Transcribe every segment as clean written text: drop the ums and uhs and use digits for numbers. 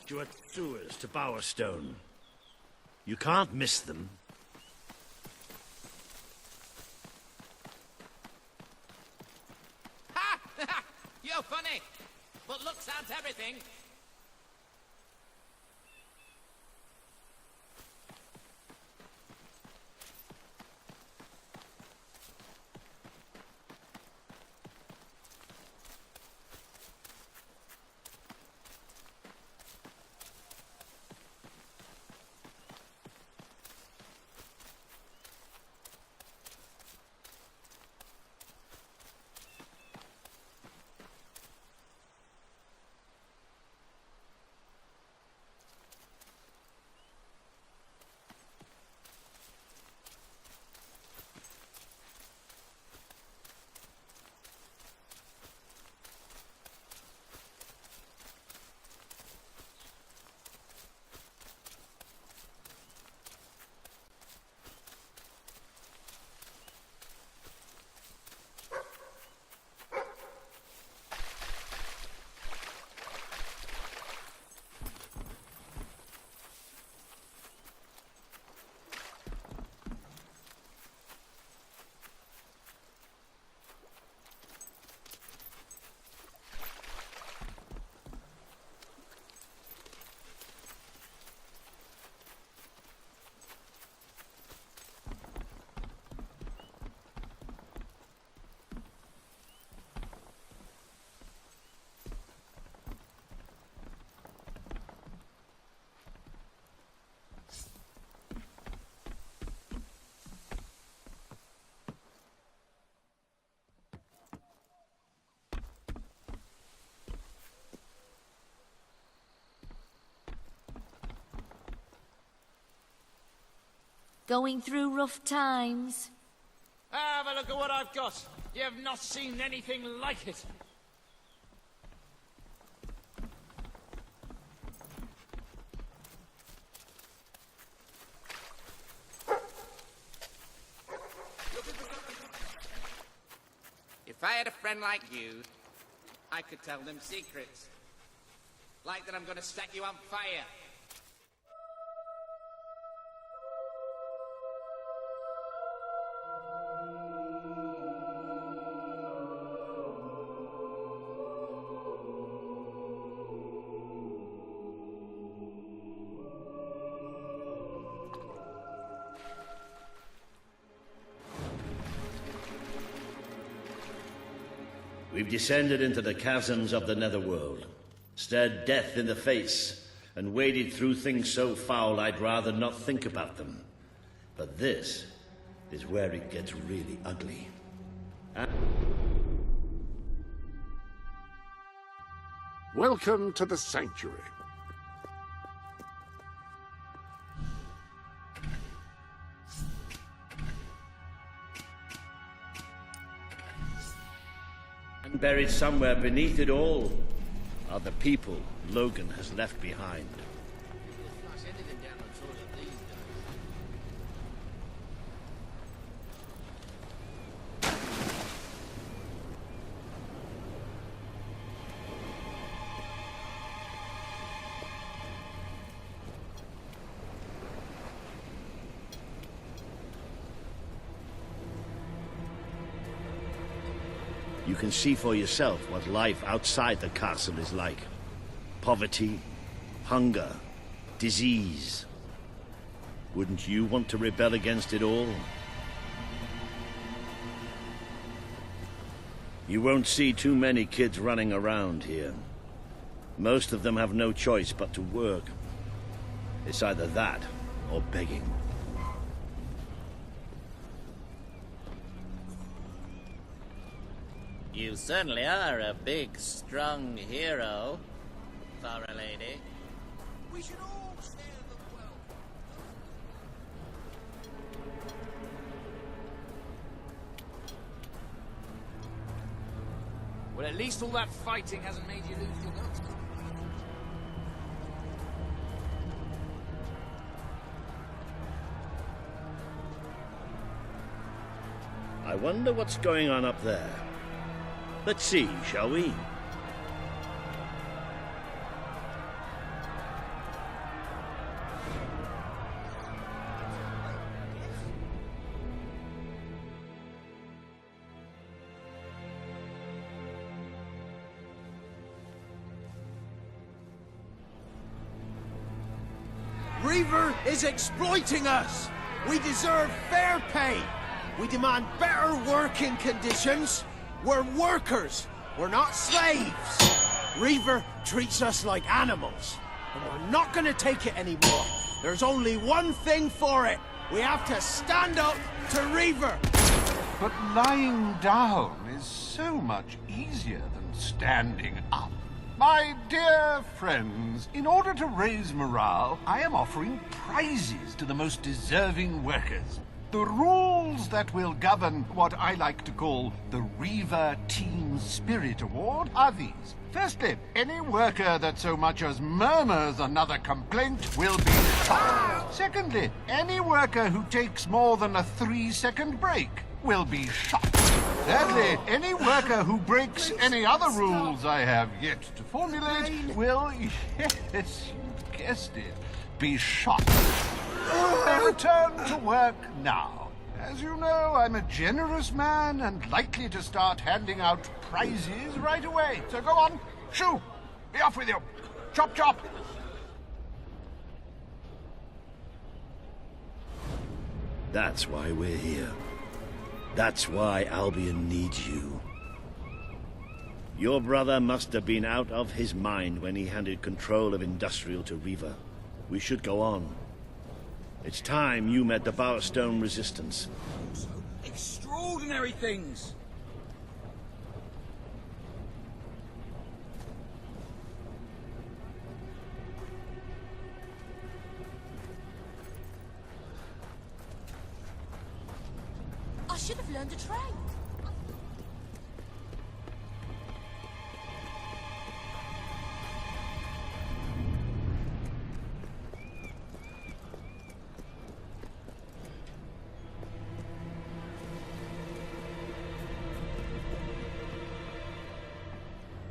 graduate sewers to Bowerstone. You can't miss them. Ha! You're funny, but looks aren't everything. Going through rough times? Have a look at what I've got. You have not seen anything like it. If I had a friend like you, I could tell them secrets. Like that I'm going to set you on fire. We've descended into the chasms of the netherworld, stared death in the face, and waded through things so foul I'd rather not think about them. But this is where it gets really ugly. Welcome to the Sanctuary. And buried somewhere beneath it all are the people Logan has left behind. You can see for yourself what life outside the castle is like. Poverty, hunger, disease. Wouldn't you want to rebel against it all? You won't see too many kids running around here. Most of them have no choice but to work. It's either that or begging. You certainly are a big, strong hero, for a lady. We should all share the wealth. Well, at least all that fighting hasn't made you lose your looks. I wonder what's going on up there. Let's see, shall we? Reaver is exploiting us! We deserve fair pay! We demand better working conditions! We're workers! We're not slaves! Reaver treats us like animals, and we're not gonna take it anymore. There's only one thing for it. We have to stand up to Reaver! But lying down is so much easier than standing up. My dear friends, in order to raise morale, I am offering prizes to the most deserving workers. The rules that will govern what I like to call the Reaver Team Spirit Award are these. Firstly, any worker that so much as murmurs another complaint will be shot. Secondly, any worker who takes more than a 3-second break will be shot. Thirdly, any worker who breaks any other rules I have yet to formulate will, yes, you guessed it, be shot. They return to work now. As you know, I'm a generous man and likely to start handing out prizes right away. So go on, shoo! Be off with you! Chop, chop! That's why we're here. That's why Albion needs you. Your brother must have been out of his mind when he handed control of Industrial to Reaver. We should go on. It's time you met the Bowerstone Resistance. Extraordinary things! I should have learned a trade.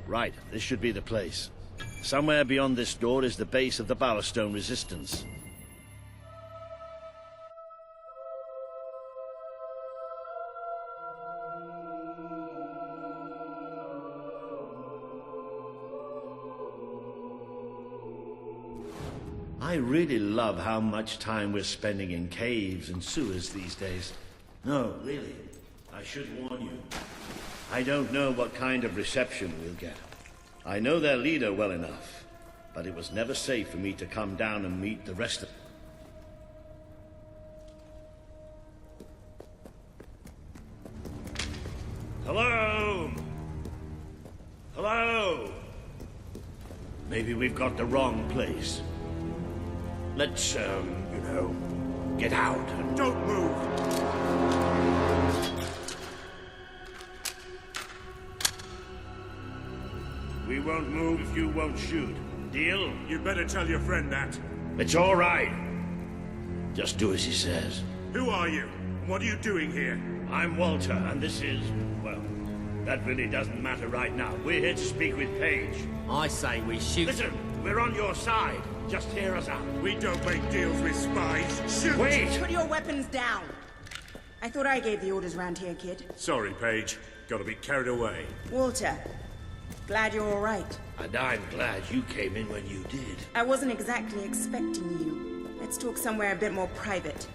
Right, this should be the place. Somewhere beyond this door is the base of the Bowerstone Resistance. I really love how much time we're spending in caves and sewers these days. No, really, I should warn you. I don't know what kind of reception we'll get. I know their leader well enough, but it was never safe for me to come down and meet the rest of... Hello? Hello? Maybe we've got the wrong place. Let's, you know, get out and... Don't move! We won't move if you won't shoot. Deal? You better tell your friend that. It's all right. Just do as he says. Who are you? What are you doing here? I'm Walter, and this is... well, that really doesn't matter right now. We're here to speak with Paige. I say we shoot. Listen, we're on your side. Just hear us out. We don't make deals with spies. Shoot! Wait! Put your weapons down. I thought I gave the orders round here, kid. Sorry, Paige. Gotta be carried away. Walter, glad you're all right. And I'm glad you came in when you did. I wasn't exactly expecting you. Let's talk somewhere a bit more private.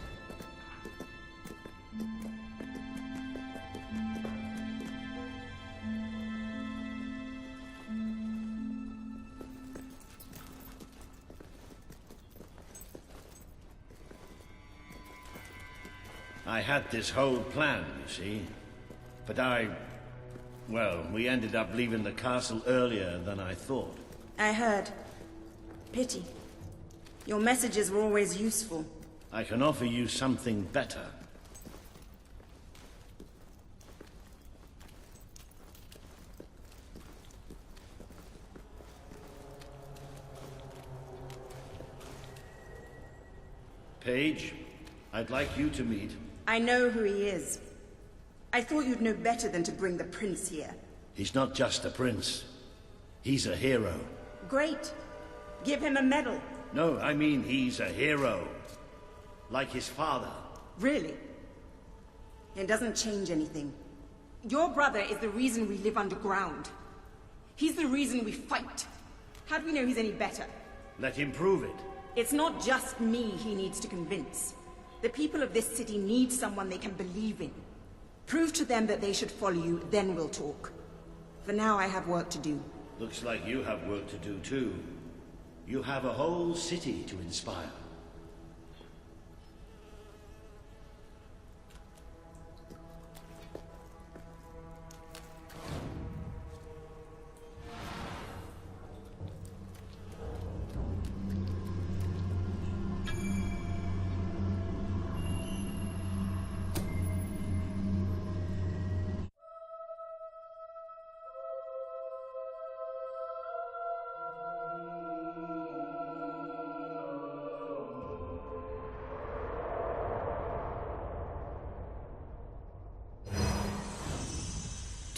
I had this whole plan, you see. But well, we ended up leaving the castle earlier than I thought. I heard. Pity. Your messages were always useful. I can offer you something better. Paige, I'd like you to meet... I know who he is. I thought you'd know better than to bring the prince here. He's not just a prince. He's a hero. Great. Give him a medal. No, I mean he's a hero. Like his father. Really? It doesn't change anything. Your brother is the reason we live underground. He's the reason we fight. How do we know he's any better? Let him prove it. It's not just me he needs to convince. The people of this city need someone they can believe in. Prove to them that they should follow you, then we'll talk. For now, I have work to do. Looks like you have work to do too. You have a whole city to inspire.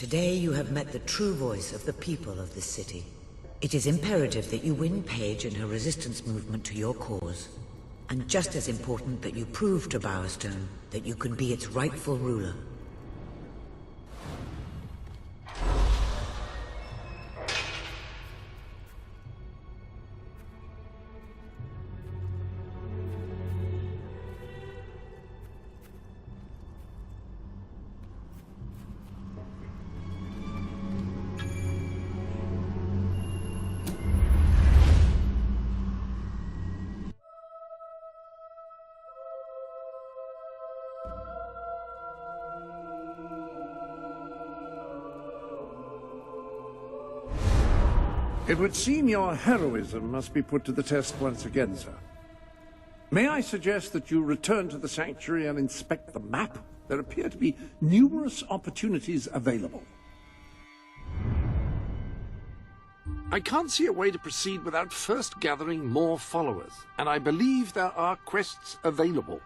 Today you have met the true voice of the people of this city. It is imperative that you win Paige and her resistance movement to your cause. And just as important that you prove to Bowerstone that you can be its rightful ruler. It would seem your heroism must be put to the test once again, sir. May I suggest that you return to the sanctuary and inspect the map? There appear to be numerous opportunities available. I can't see a way to proceed without first gathering more followers, and I believe there are quests available.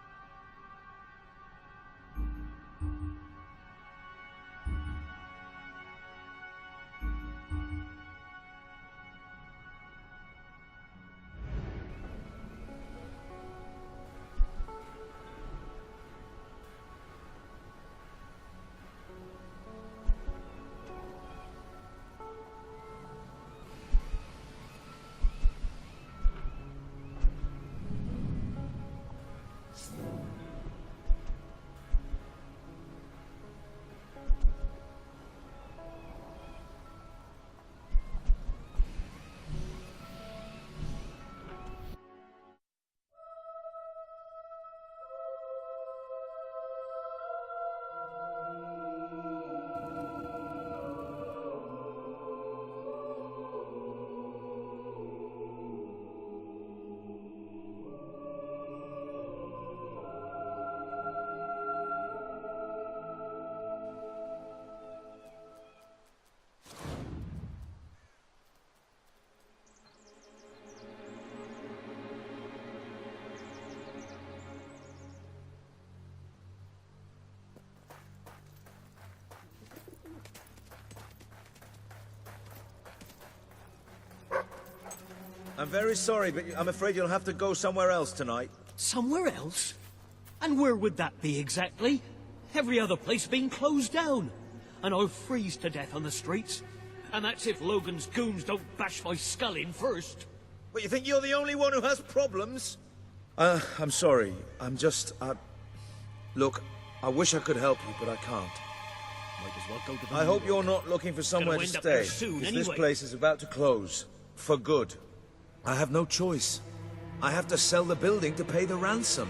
I'm very sorry, but I'm afraid you'll have to go somewhere else tonight. Somewhere else? And where would that be exactly? Every other place being closed down. And I'll freeze to death on the streets. And that's if Logan's goons don't bash my skull in first. But you think you're the only one who has problems? I'm sorry. I'm just, Look, I wish I could help you, but I can't. Might as well go to the I hope you're not looking for somewhere to end up there stay. soon, This anyway. place is about to close. For good. I have no choice. I have to sell the building to pay the ransom.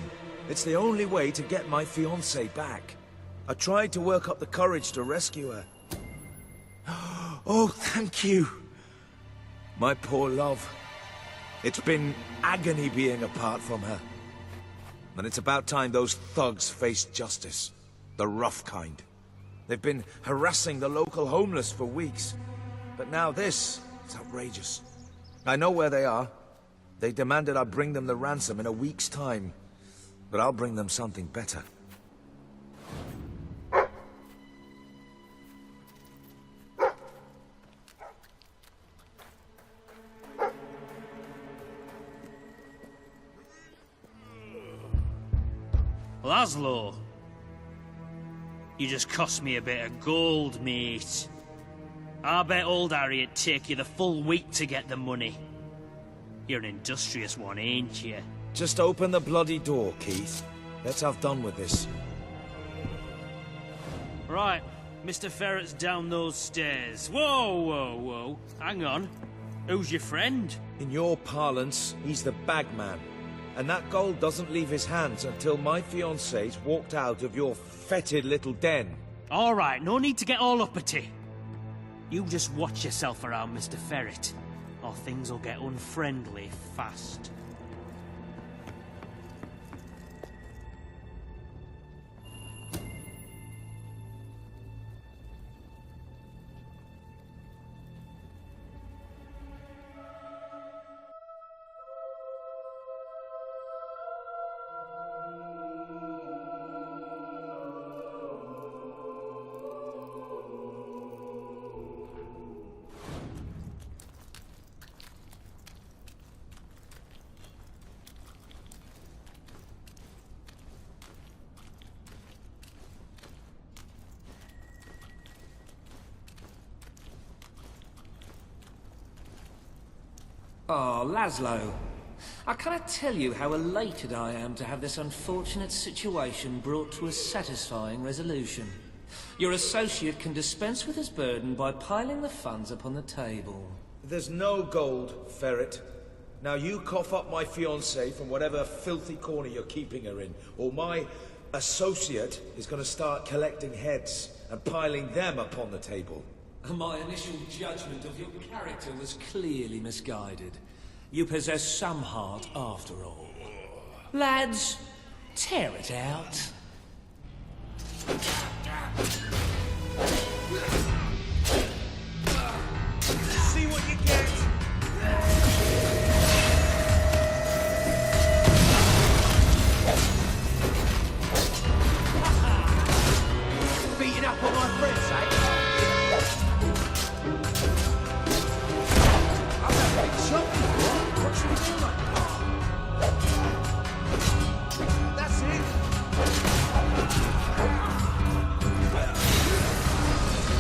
It's the only way to get my fiancée back. I tried to work up the courage to rescue her. Oh, thank you. My poor love. It's been agony being apart from her. And it's about time those thugs faced justice. The rough kind. They've been harassing the local homeless for weeks. But now this, it's outrageous. I know where they are. They demanded I bring them the ransom in a week's time. But I'll bring them something better. Laszlo, you just cost me a bit of gold, mate. I bet old Harry'd take you the full week to get the money. You're an industrious one, ain't you? Just open the bloody door, Keith. Let's have done with this. Right, Mr. Ferret's down those stairs. Whoa, whoa, whoa. Hang on. Who's your friend? In your parlance, he's the bagman. And that gold doesn't leave his hands until my fiancée's walked out of your fetid little den. All right, no need to get all uppity. You just watch yourself around, Mr. Ferret, or things will get unfriendly fast. Oh, Laszlo. I cannot tell you how elated I am to have this unfortunate situation brought to a satisfying resolution. Your associate can dispense with his burden by piling the funds upon the table. There's no gold, Ferret. Now you cough up my fiancée from whatever filthy corner you're keeping her in, or my associate is going to start collecting heads and piling them upon the table. My initial judgment of your character was clearly misguided. You possess some heart after all. Lads, tear it out. See what you get! Beating up on my friends, eh? What should we do, mate? That's it.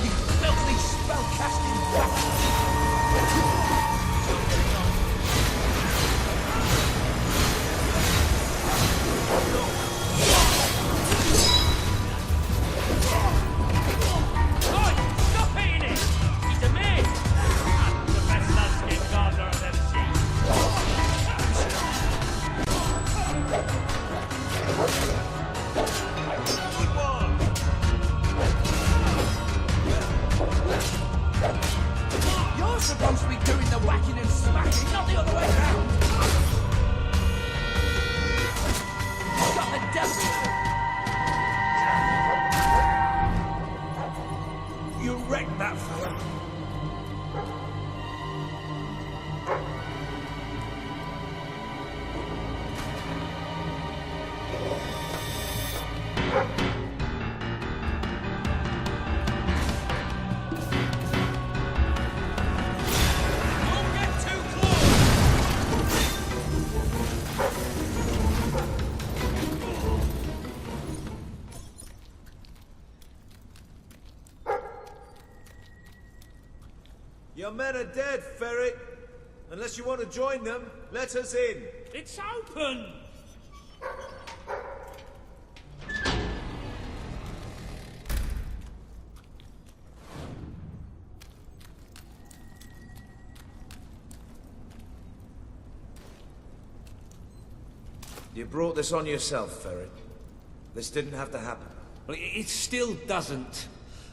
You filthy spell-casting bastard. Stop hitting it! He's a man! The best landscape gardener I've ever seen. You're supposed to be doing the whacking and smacking, not the other way around. Got the devil. You wrecked that fella. Your men are dead, Ferret. Unless you want to join them, let us in. It's open! You brought this on yourself, Ferret. This didn't have to happen. Well, it still doesn't.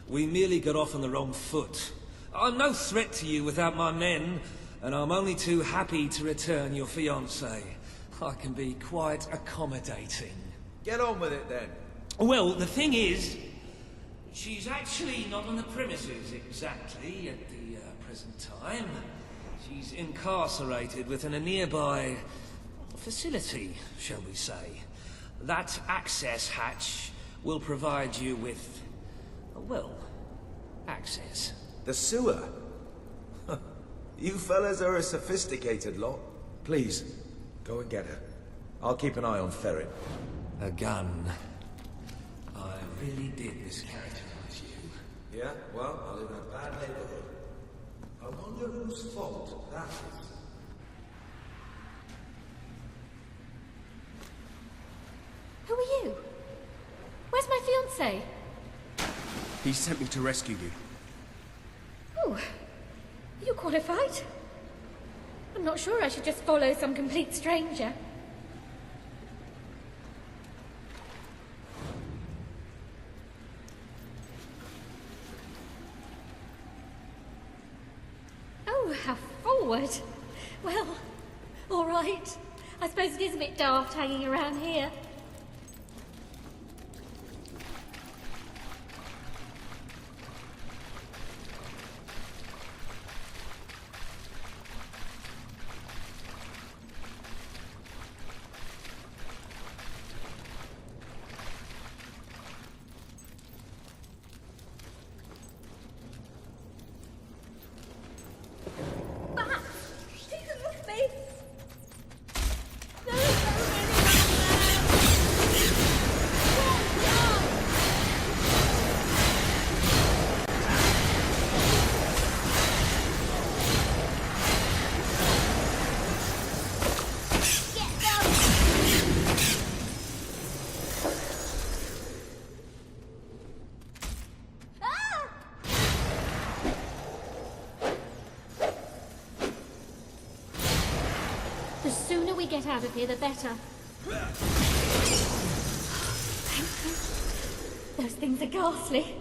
We merely got off on the wrong foot. I'm no threat to you without my men, and I'm only too happy to return your fiancée. I can be quite accommodating. Get on with it, then. Well, the thing is, she's actually not on the premises exactly at the present time. She's incarcerated within a nearby facility, shall we say. That access hatch will provide you with, well, access. The sewer? You fellas are a sophisticated lot. Please, go and get her. I'll keep an eye on Ferret. A gun. I really did mischaracterize you. Yeah? Well, I live in a bad neighborhood. I wonder whose fault that is. fiancé? He sent me to rescue you. Oh, are you qualified? I'm not sure I should just follow some complete stranger. Oh, how forward. Well, all right. I suppose it is a bit daft hanging around here. The sooner we get out of here, the better. Thank you. Those things are ghastly.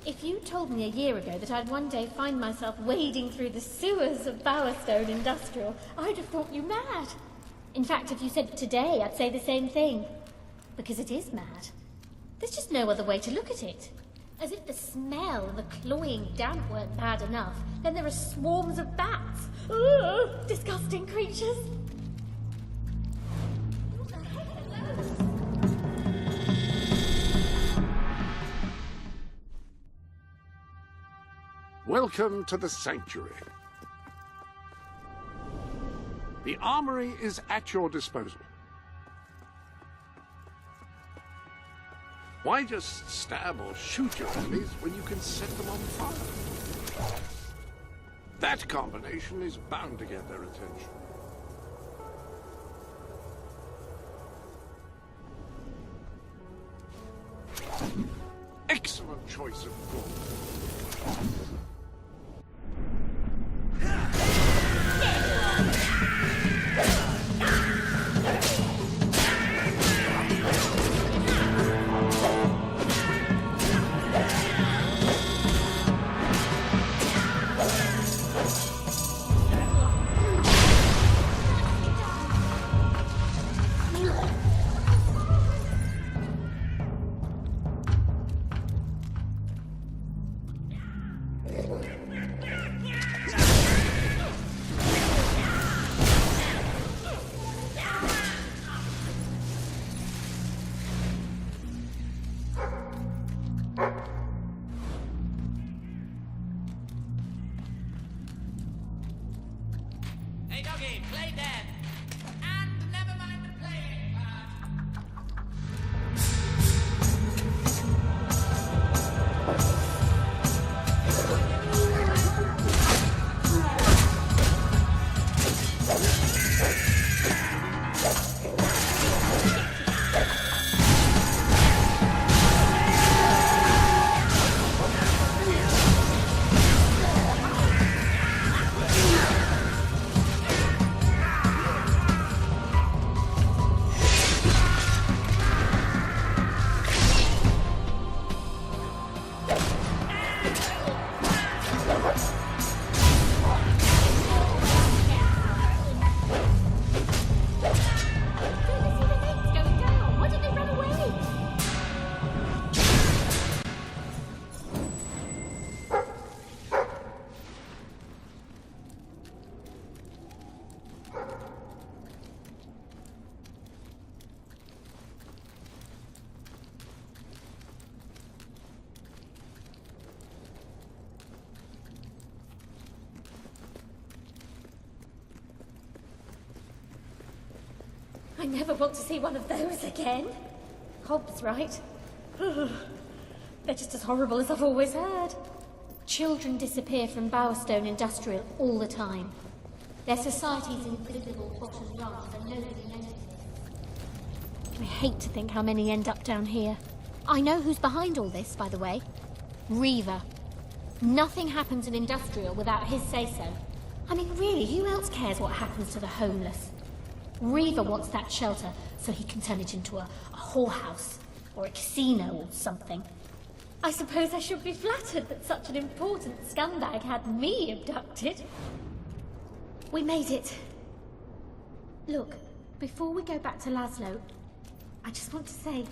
If you told me a year ago that I'd one day find myself wading through the sewers of Bowerstone Industrial, I'd have thought you mad. In fact, if you said it today, I'd say the same thing. Because it is mad. There's just no other way to look at it. As if the smell and the cloying damp weren't bad enough, then there are swarms of bats. Ugh, disgusting creatures. Welcome to the Sanctuary. The armory is at your disposal. Why just stab or shoot your enemies when you can set them on fire? That combination is bound to get their attention. Excellent choice of gold. Hey, doggy, play dead. And never mind the playing part. I never want to see one of those again. Hobbs, right? They're just as horrible as I've always heard. Children disappear from Bowerstone Industrial all the time. Their society's invisible bottom rung, and nobody notices. I hate to think how many end up down here. I know who's behind all this, by the way. Reaver. Nothing happens in Industrial without his say-so. I mean, really, who else cares what happens to the homeless? Reaver wants that shelter so he can turn it into a whorehouse or a casino or something. I suppose I should be flattered that such an important scumbag had me abducted. We made it. Look, before we go back to Laszlo, I just want to say,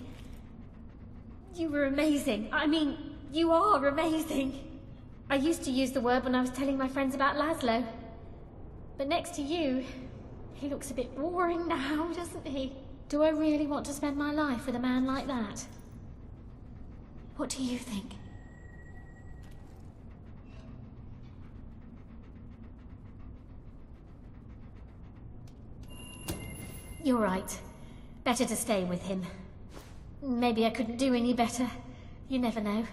you were amazing. I mean, you are amazing. I used to use the word when I was telling my friends about Laszlo. But next to you, he looks a bit boring now, doesn't he? Do I really want to spend my life with a man like that? What do you think? You're right. Better to stay with him. Maybe I couldn't do any better. You never know.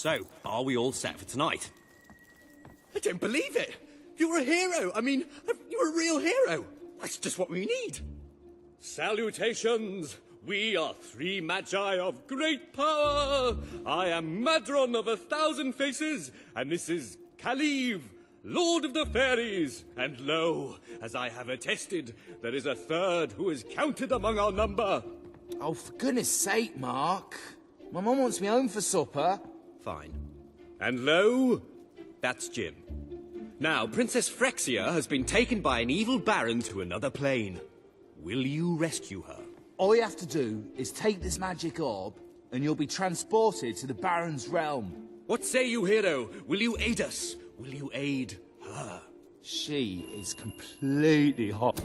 So, are we all set for tonight? I don't believe it! You're a hero! I mean, you're a real hero! That's just what we need! Salutations! We are 3 magi of great power! I am Madron of 1,000 faces, and this is Kaliv, Lord of the Fairies. And lo, as I have attested, there is a third who is counted among our number. Oh, for goodness sake, Mark. My mum wants me home for supper. Fine. And lo, that's Jim. Now, Princess Frexia has been taken by an evil baron to another plane. Will you rescue her? All you have to do is take this magic orb, and you'll be transported to the Baron's realm. What say you, hero? Will you aid us? Will you aid her? She is completely hot.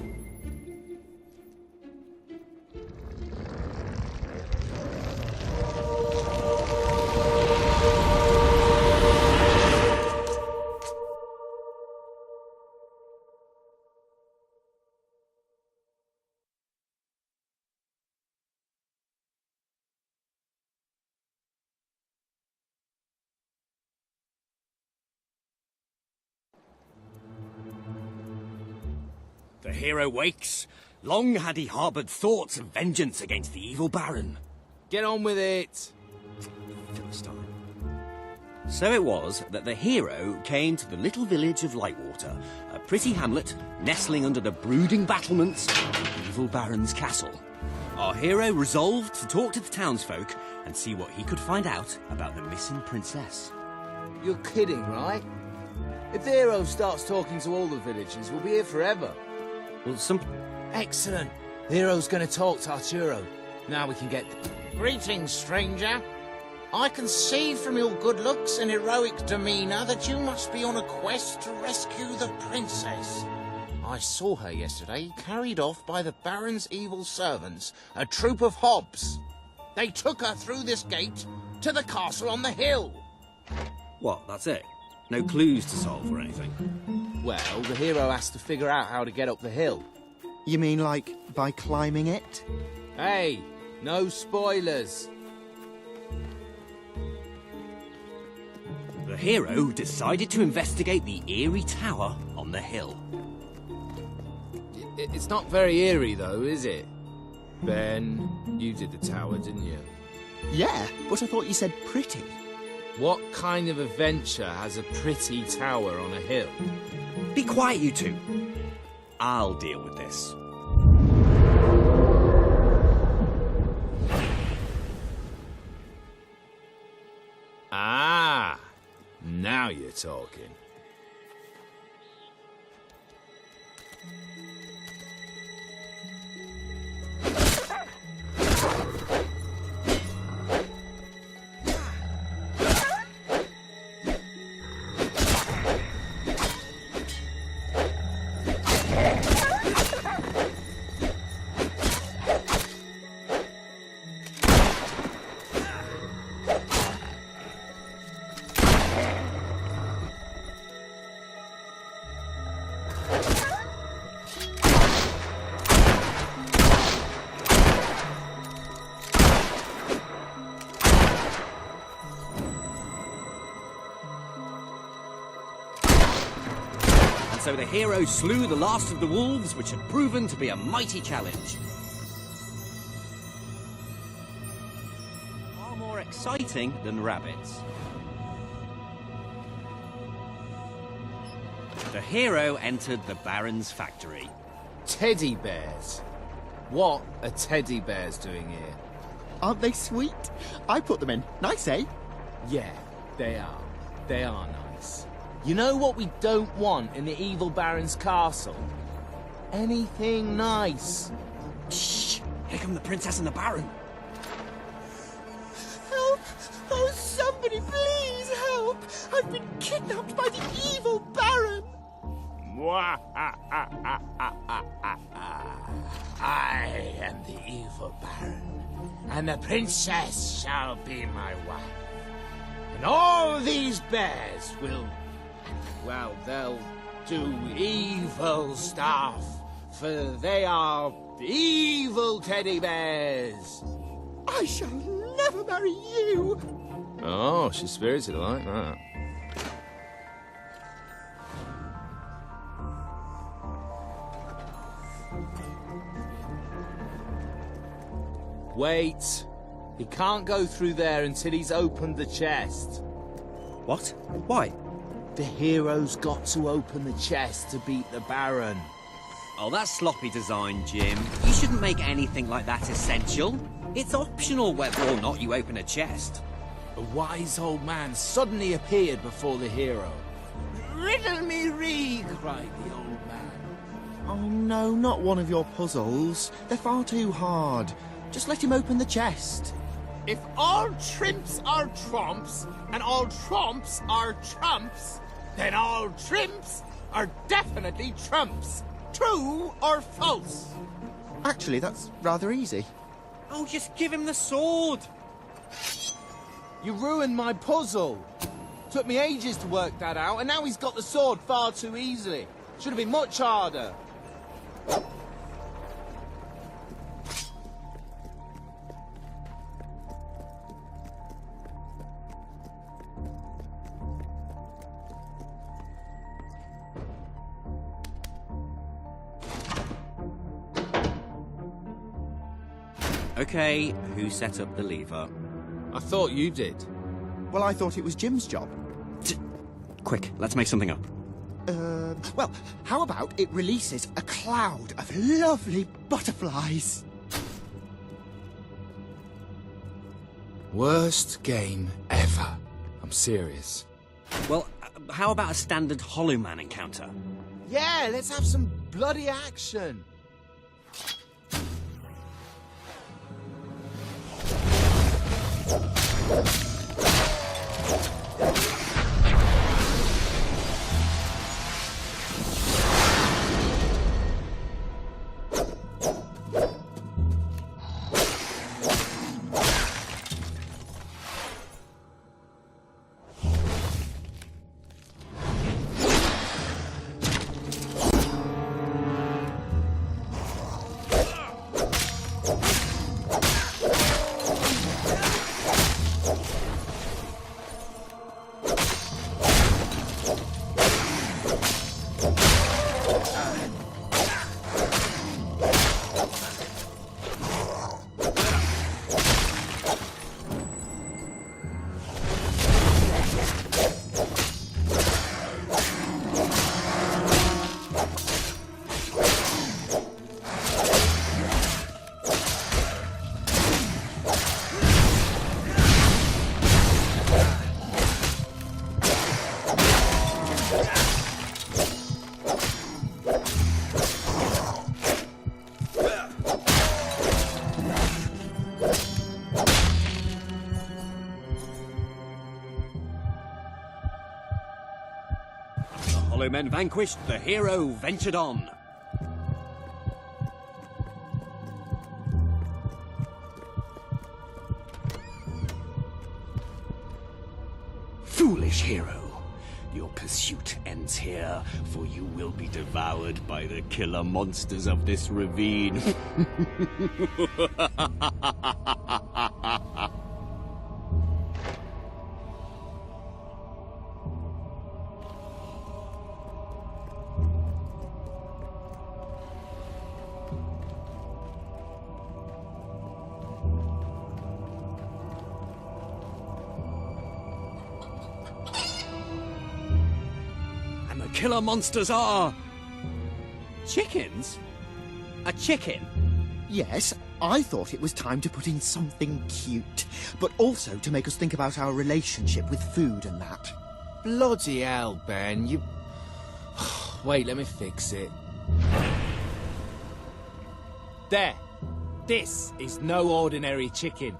The hero wakes. Long had he harboured thoughts of vengeance against the evil baron. Get on with it. Philistine. So it was that the hero came to the little village of Lightwater, a pretty hamlet nestling under the brooding battlements of the evil baron's castle. Our hero resolved to talk to the townsfolk and see what he could find out about the missing princess. You're kidding, right? If the hero starts talking to all the villagers, we'll be here forever. Well, Excellent. The hero's going to talk to Arturo. Now we can get... Greetings, stranger. I can see from your good looks and heroic demeanour that you must be on a quest to rescue the princess. I saw her yesterday, carried off by the Baron's evil servants, a troop of hobs. They took her through this gate to the castle on the hill. What, that's it? No clues to solve or anything? Well, the hero has to figure out how to get up the hill. You mean, like, by climbing it? Hey, no spoilers. The hero decided to investigate the eerie tower on the hill. It's not very eerie, though, is it? Ben, you did the tower, didn't you? Yeah, but I thought you said pretty. What kind of adventure has a pretty tower on a hill? Be quiet, you two. I'll deal with this. Ah, now you're talking. So the hero slew the last of the wolves, which had proven to be a mighty challenge. Far more exciting than rabbits. The hero entered the Baron's factory. Teddy bears? What are teddy bears doing here? Aren't they sweet? I put them in. Nice, eh? Yeah, they are. They are nice. You know what we don't want in the evil Baron's castle? Anything nice. Shh! Here come the princess and the Baron. Help! Oh, somebody please help! I've been kidnapped by the evil Baron! I am the evil Baron, and the princess shall be my wife. And all these bears will... well, they'll do evil stuff, for they are evil teddy bears. I shall never marry you! Oh, she's spirited like that. Wait. He can't go through there until he's opened the chest. What? Why? The hero's got to open the chest to beat the Baron. Oh, that's sloppy design, Jim. You shouldn't make anything like that essential. It's optional whether or not you open a chest. A wise old man suddenly appeared before the hero. "Riddle me ree!" cried the old man. Oh no, not one of your puzzles. They're far too hard. Just let him open the chest. If all trimps are tromps, and all tromps are trumps, then all trimps are definitely trumps. True or false? Actually, that's rather easy. Oh, just give him the sword! You ruined my puzzle. Took me ages to work that out, and now he's got the sword far too easily. Should have been much harder. Okay, who set up the lever? I thought you did. Well, I thought it was Jim's job. Quick, let's make something up. Well, how about it releases a cloud of lovely butterflies? Worst game ever. I'm serious. Well, how about a standard Hollow Man encounter? Yeah, let's have some bloody action. Hollow Men vanquished, the hero ventured on. Foolish hero. Your pursuit ends here, for you will be devoured by the killer monsters of this ravine. Killer monsters are... chickens? A chicken? Yes, I thought it was time to put in something cute, but also to make us think about our relationship with food and that. Bloody hell, Ben, you... Wait, let me fix it. There. This is no ordinary chicken.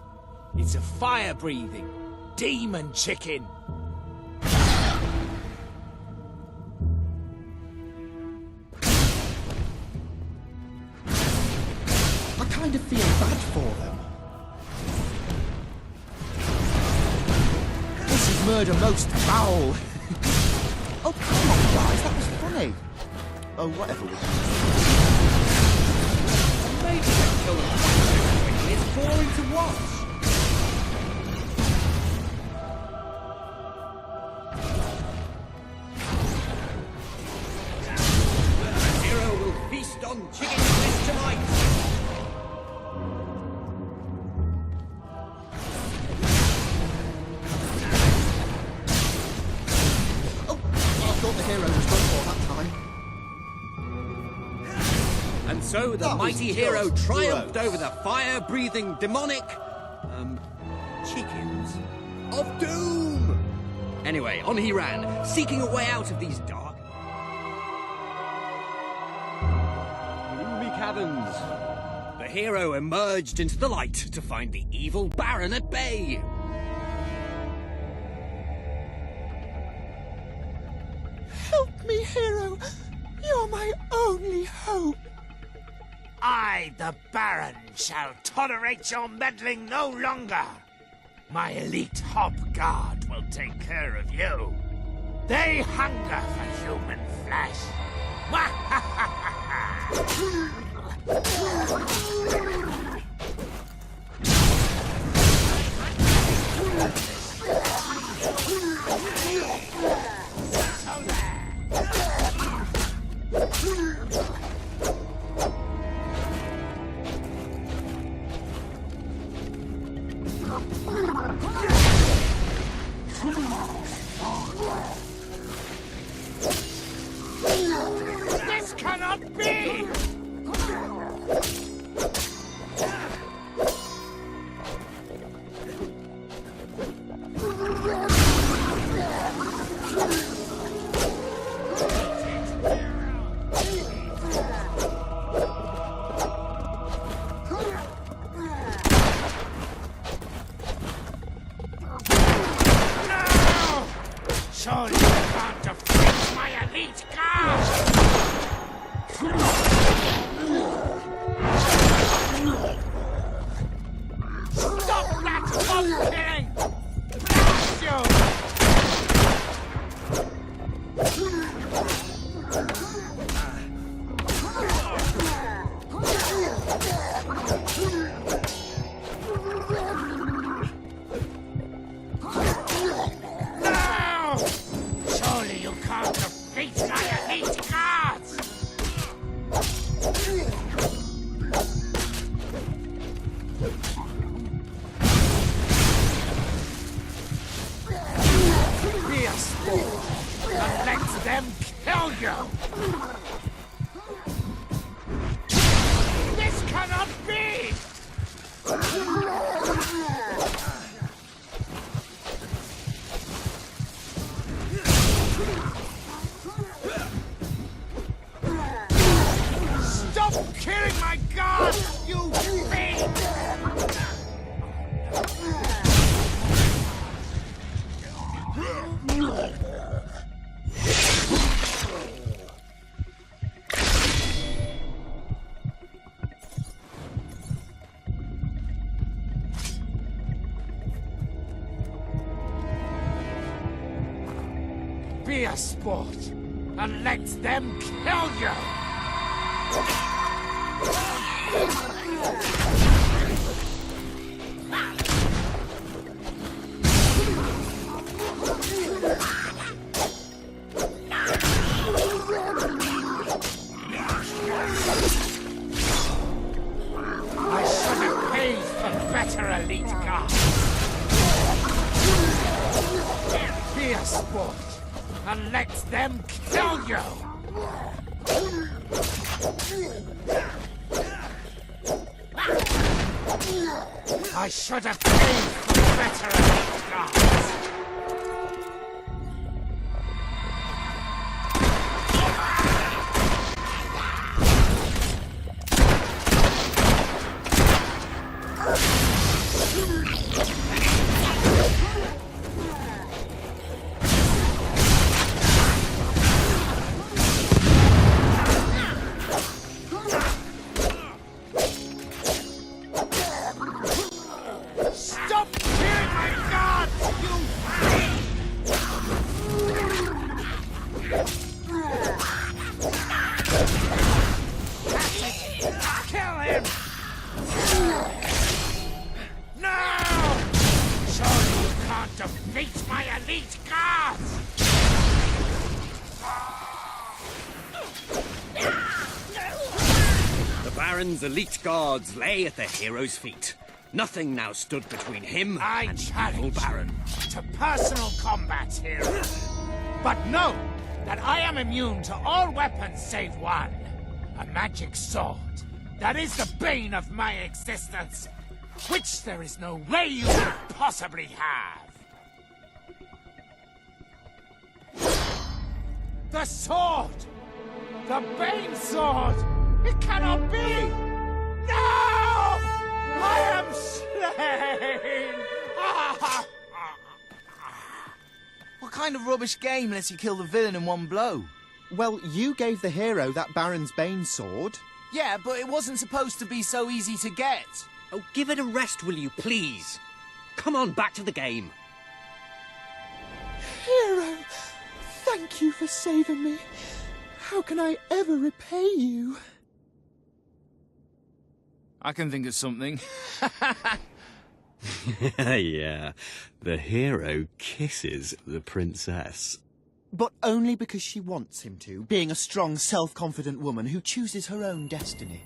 It's a fire-breathing demon chicken. I kind of feel bad for them. This is murder most foul. Oh, come on, guys, that was funny. Oh, whatever. It's boring to watch. So the mighty hero triumphed over the fire-breathing demonic... chickens of doom! Anyway, on he ran, seeking a way out of these dark... gloomy caverns. The hero emerged into the light to find the evil Baron at bay. Help me, hero. You're my only hope. I, the Baron, shall tolerate your meddling no longer. My elite Hob Guard will take care of you. They hunger for human flesh. This cannot be! Surely you can't defeat my elite guard! Stop that mob killing! Blast you! No! Surely you can't defeat my elite guards! Be a sport and let them kill you! This cannot be! Stop killing my guard, you fiend! Be a sport and let them kill you! I should have paid for better elite guards. Be a sport and let them kill you! I should have paid for better elite guards. Stop killing my guard, you fiend! Kill him! No! Surely you can't defeat my elite guards! The Baron's elite guards lay at the hero's feet. Nothing now stood between him and the evil Baron. To personal combat, hero. But know that I am immune to all weapons save one. A magic sword. That is the bane of my existence, which there is no way you could possibly have. The sword! The Bane sword! It cannot be! No! I am slain! What kind of rubbish game lets you kill the villain in one blow? Well, you gave the hero that Baron's Bane sword. Yeah, but it wasn't supposed to be so easy to get. Oh, give it a rest, will you, please? Come on, back to the game. Hero, thank you for saving me. How can I ever repay you? I can think of something. Yeah, the hero kisses the princess. But only because she wants him to, being a strong, self-confident woman who chooses her own destiny.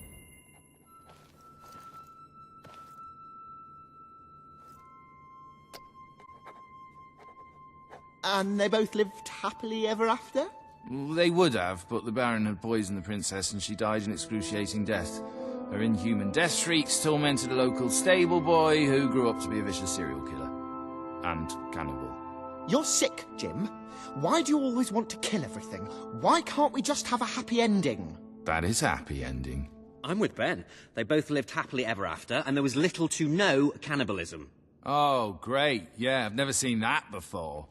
And they both lived happily ever after? Well, they would have, but the Baron had poisoned the princess and she died an excruciating death. Her inhuman death shrieks tormented a local stable boy who grew up to be a vicious serial killer. And cannibal. You're sick, Jim. Why do you always want to kill everything? Why can't we just have a happy ending? That is a happy ending. I'm with Ben. They both lived happily ever after, and there was little to no cannibalism. Oh, great. Yeah, I've never seen that before.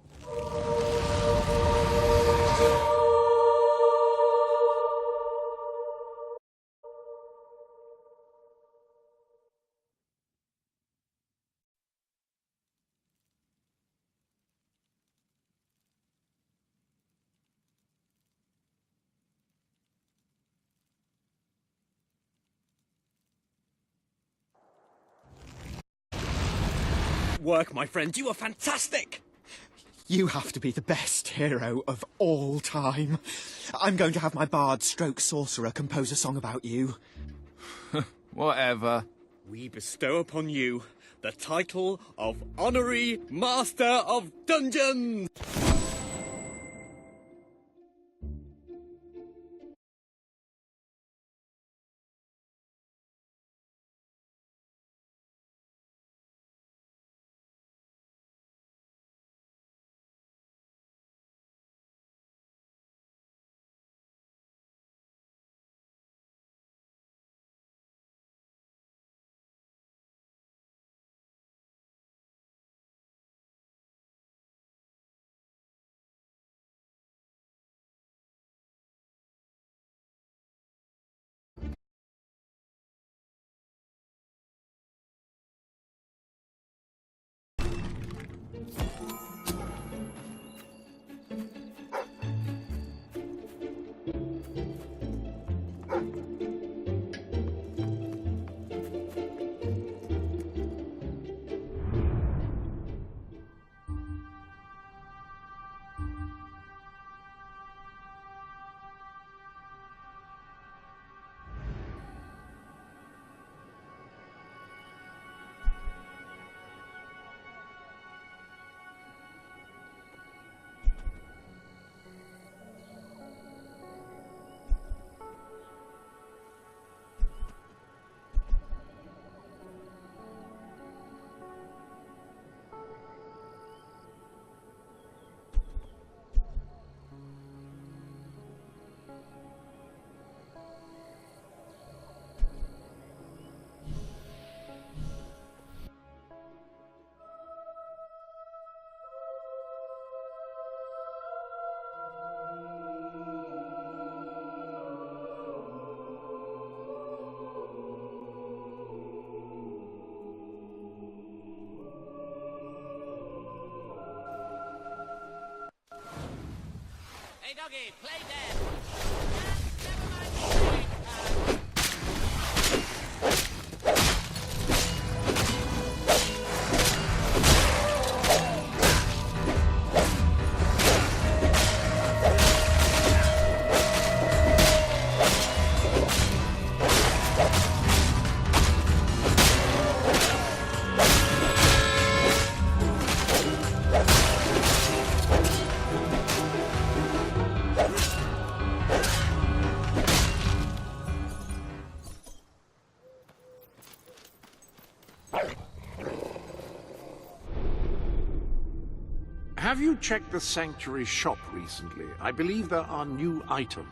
Work, my friend. You are fantastic! You have to be the best hero of all time. I'm going to have my bard stroke sorcerer compose a song about you. Whatever. We bestow upon you the title of Honorary Master of Dungeons! Hey, doggy, play dead. Have you checked the Sanctuary shop recently? I believe there are new items.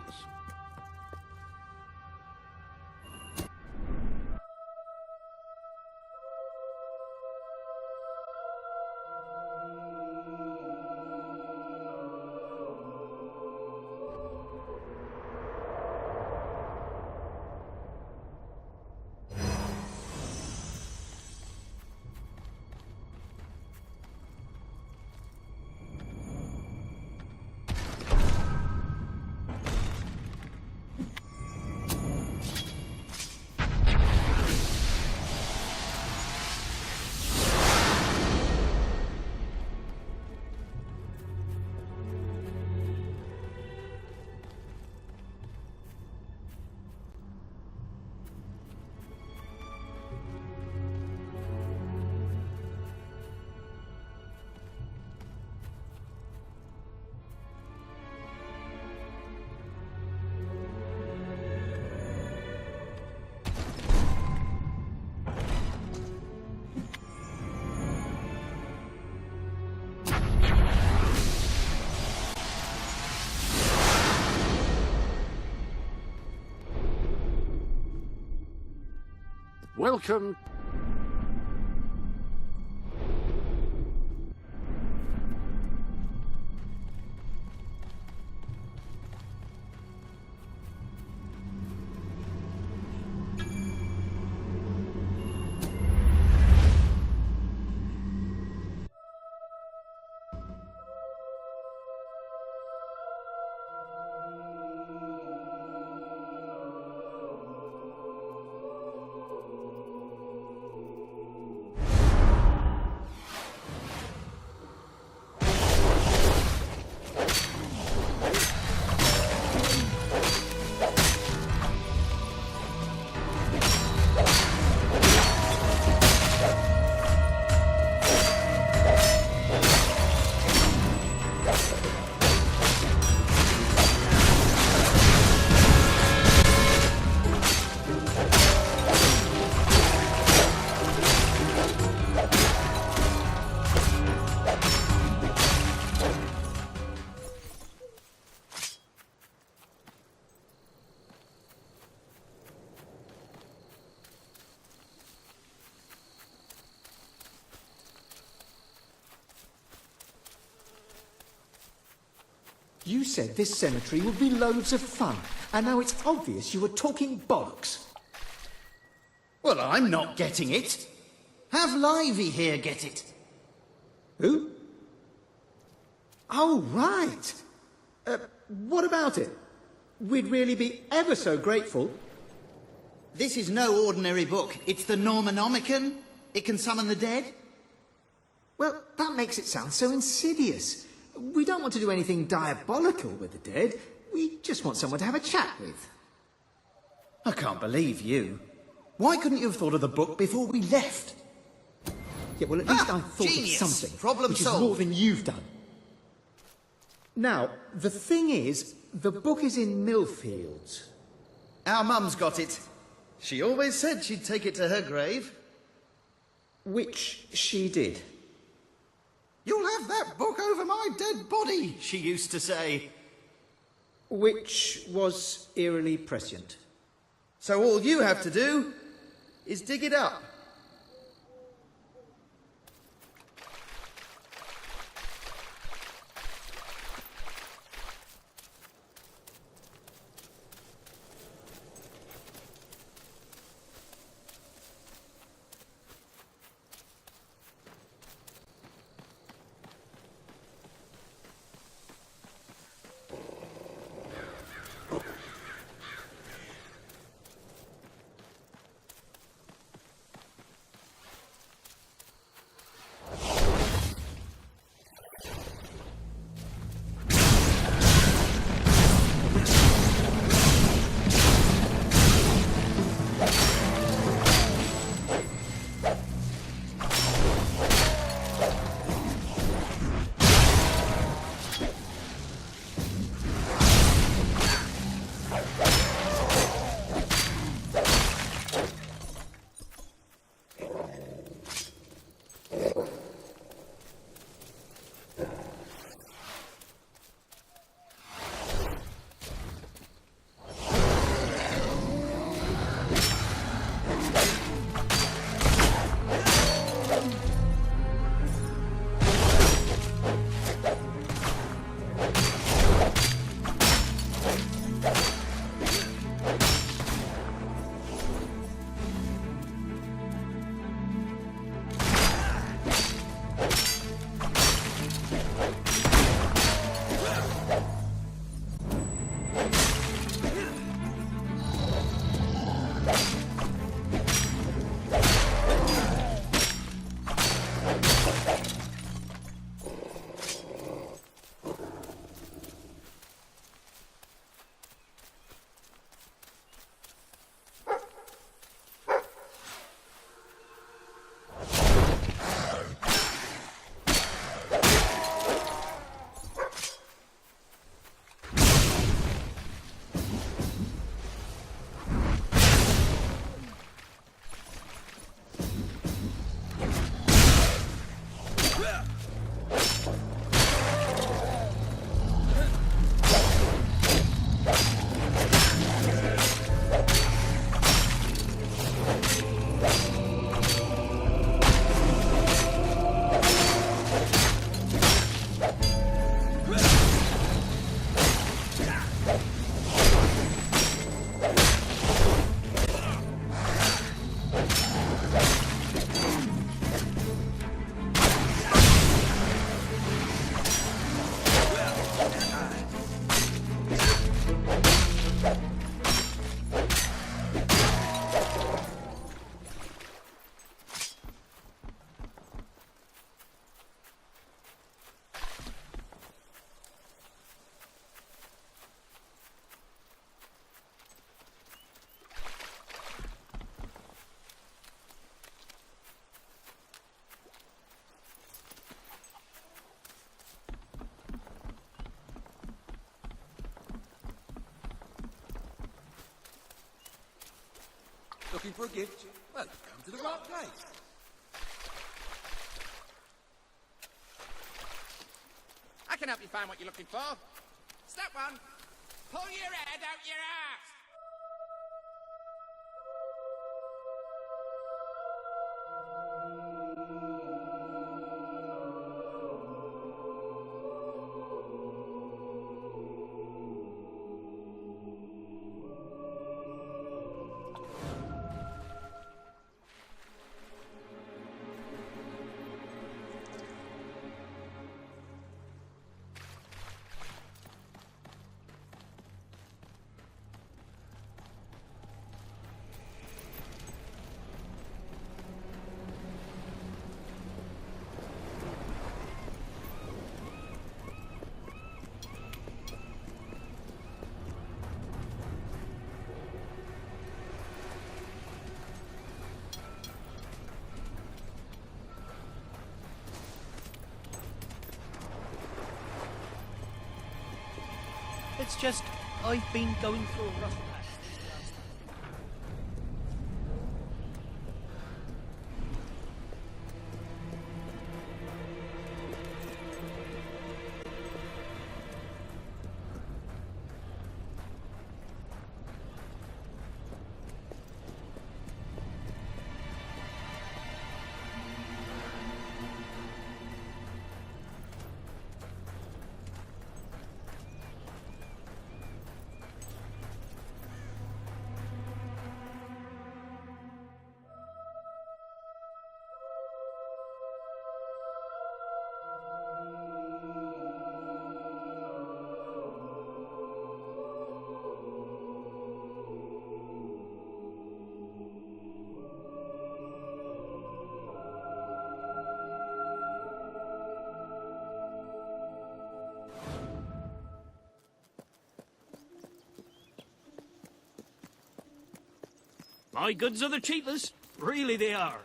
Welcome. You said this cemetery would be loads of fun, and now it's obvious you were talking bollocks. Well, I'm not getting it. Have Livy here get it. Who? Oh, right. What about it? We'd really be ever so grateful. This is no ordinary book. It's the Normanomicon. It can summon the dead. Well, that makes it sound so insidious. We don't want to do anything diabolical with the dead. We just want someone to have a chat with. I can't believe you. Why couldn't you have thought of the book before we left? Yeah, well, at least I thought genius. of something. Problem which solved. is more than you've done. Now, the thing is, the book is in Millfields. Our mum's got it. She always said she'd take it to her grave. Which she did. You'll have that book over my dead body, she used to say. Which was eerily prescient. So all you have to do is dig it up. Looking for a gift? Well, you've come to the right place. I can help you find what you're looking for. Step one, pull your head out your ass. It's just, I've been going through a rough patch. My goods are the cheapest. Really they are.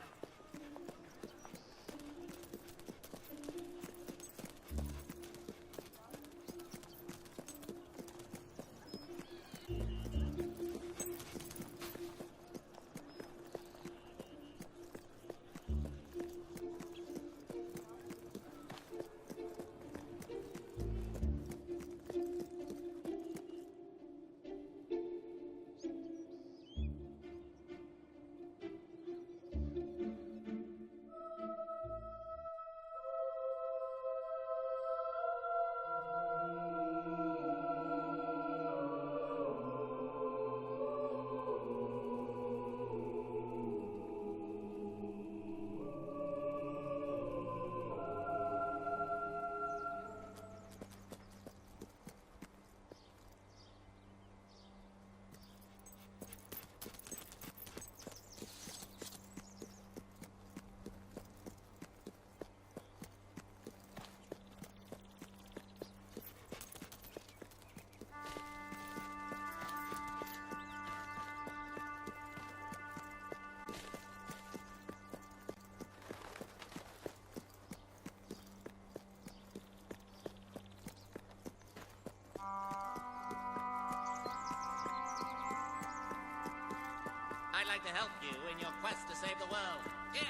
I'd like to help you in your quest to save the world. Here,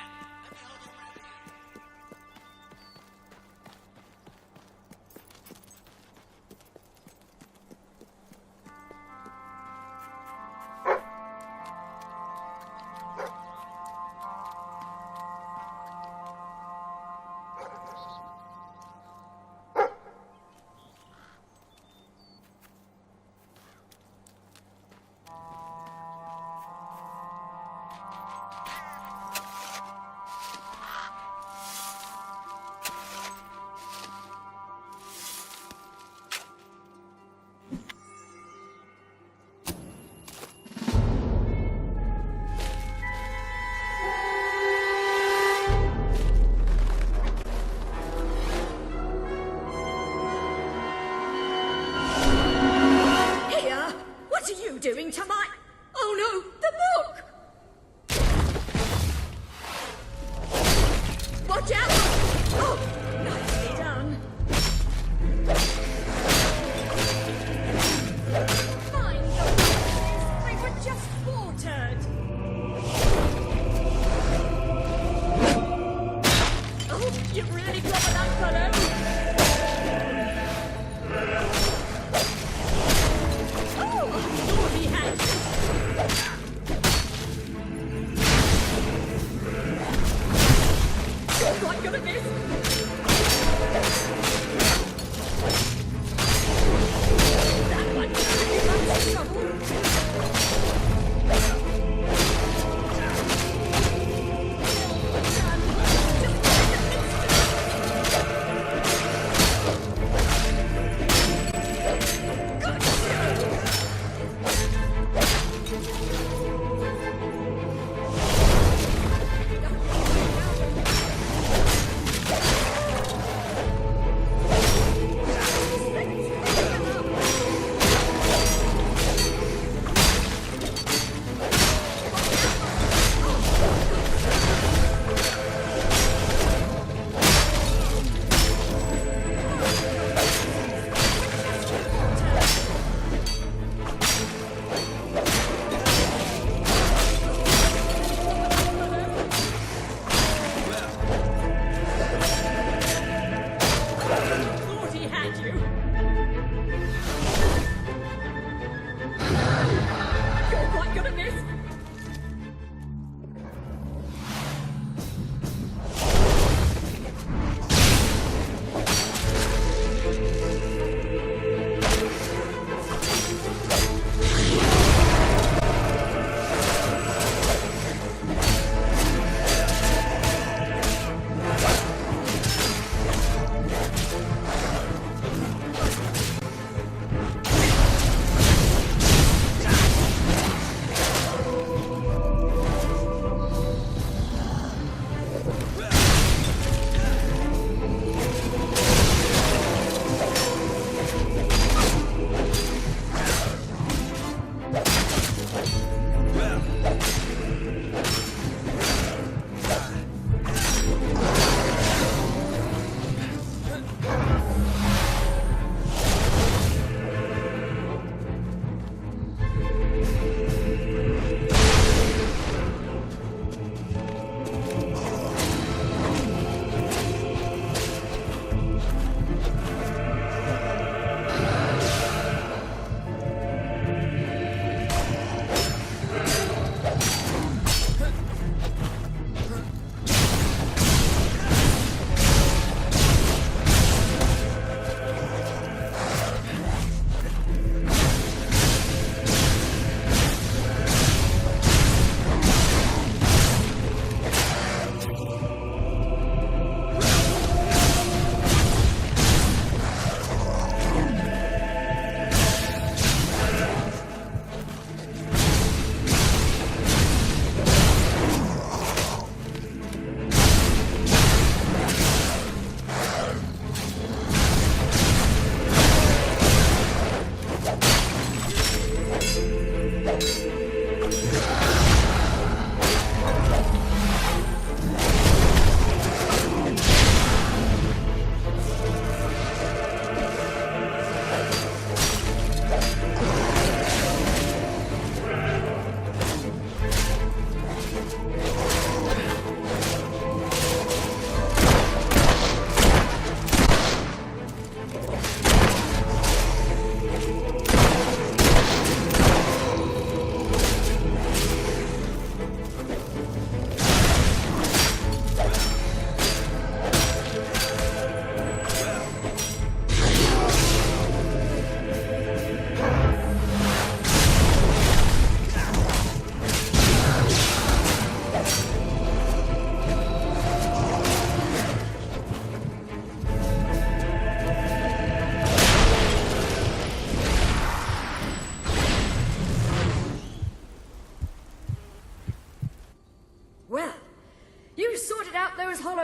let me hold it right here.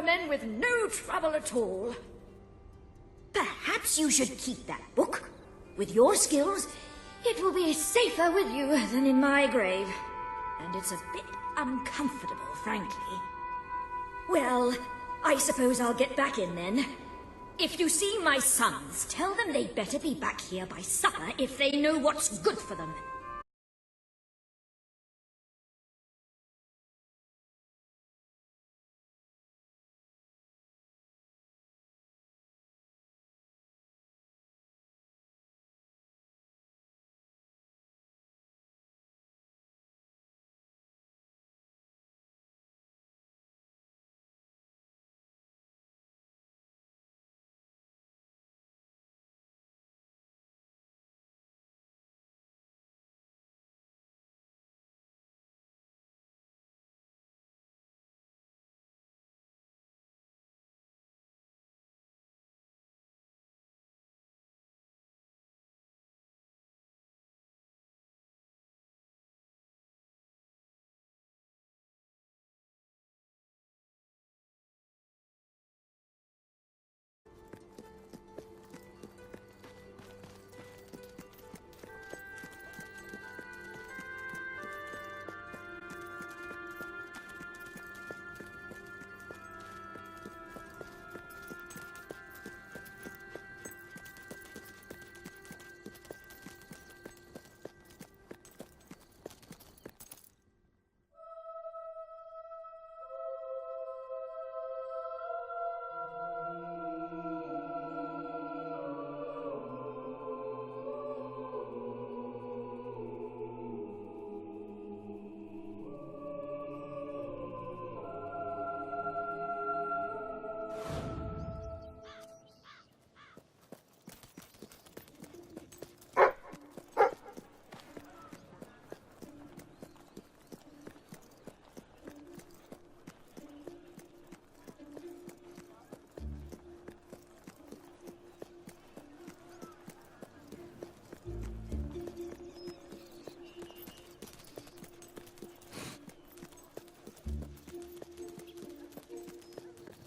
men with no trouble at all. Perhaps you should keep that book. With your skills, it will be safer with you than in my grave. And it's a bit uncomfortable, frankly. Well, I suppose I'll get back in then. If you see my sons, tell them they'd better be back here by supper if they know what's good for them.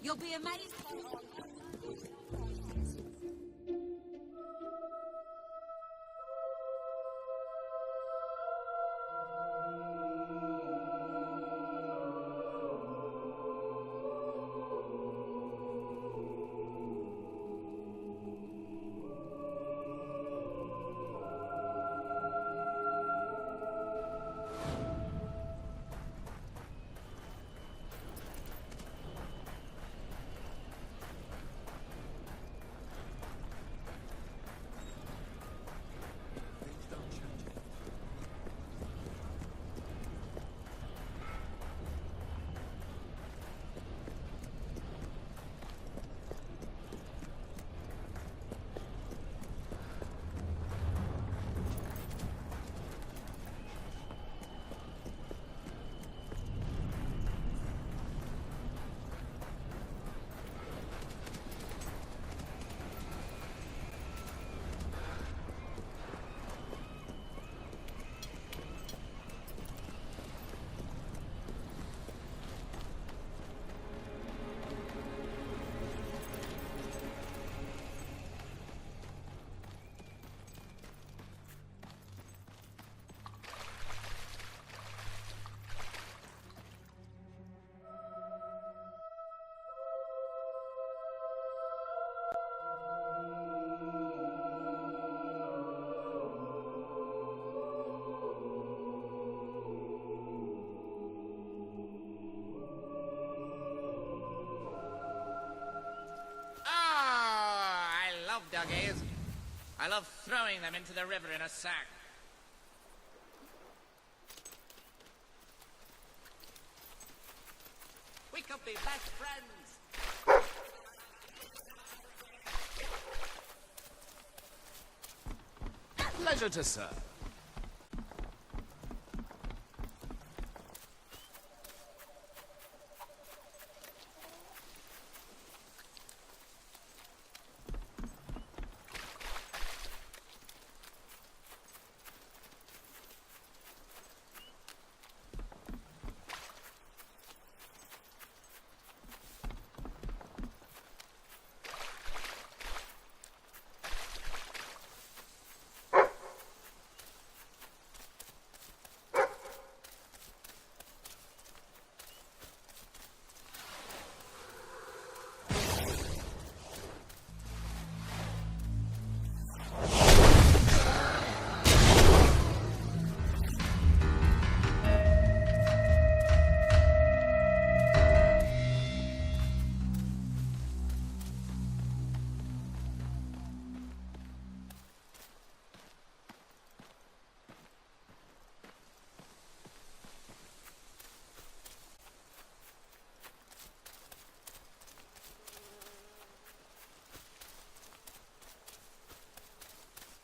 You'll be amazed. Duggies. I love throwing them into the river in a sack. We could be best friends. Pleasure to serve.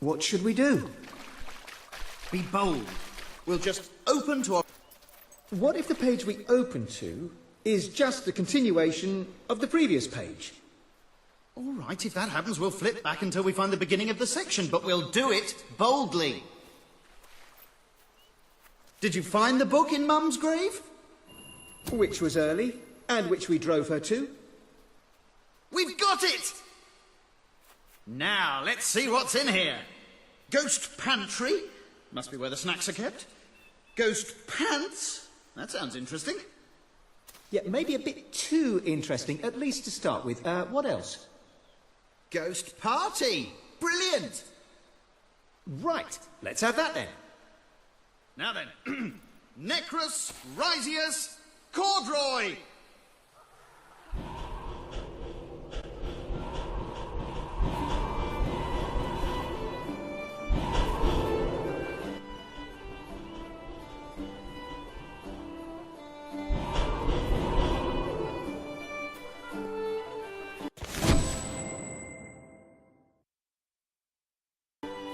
What should we do? Be bold. We'll just open to our... What if the page we open to is just the continuation of the previous page? All right, if that happens, we'll flip back until we find the beginning of the section, but we'll do it boldly. Did you find the book in Mum's grave? Which was early, and which we drove her to? We've got it! Now, let's see what's in here. Ghost pantry. Must be where the snacks are kept. Ghost pants. That sounds interesting. Yeah, maybe a bit too interesting, at least to start with. What else? Ghost party. Brilliant. Right, let's have that then. Now then, Necrus, Risius, Cordroy!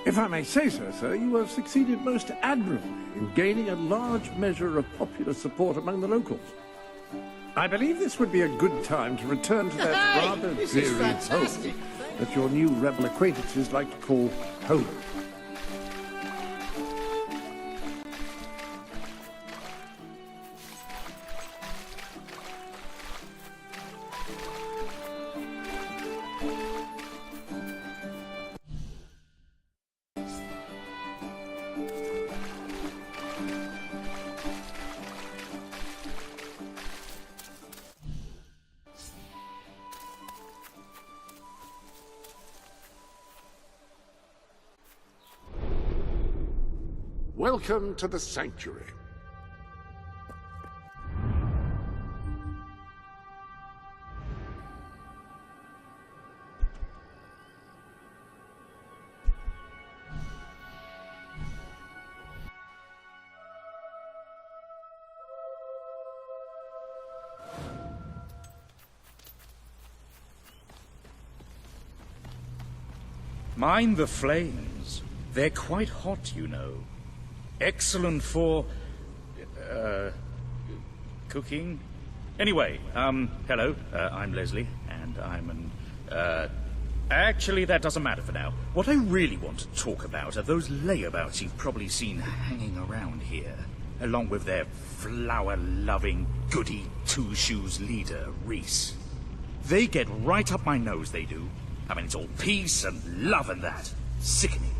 If I may say so, sir, you have succeeded most admirably in gaining a large measure of popular support among the locals. I believe this would be a good time to return to that rather dreary home that your new rebel acquaintances like to call home. Welcome to the Sanctuary. Mind the flames. They're quite hot, you know. Excellent for... cooking? Anyway, hello, I'm Leslie, and I'm an... Actually, that doesn't matter for now. What I really want to talk about are those layabouts you've probably seen hanging around here, along with their flower-loving, goody two-shoes leader, Reese. They get right up my nose, they do. I mean, it's all peace and love and that. Sickening.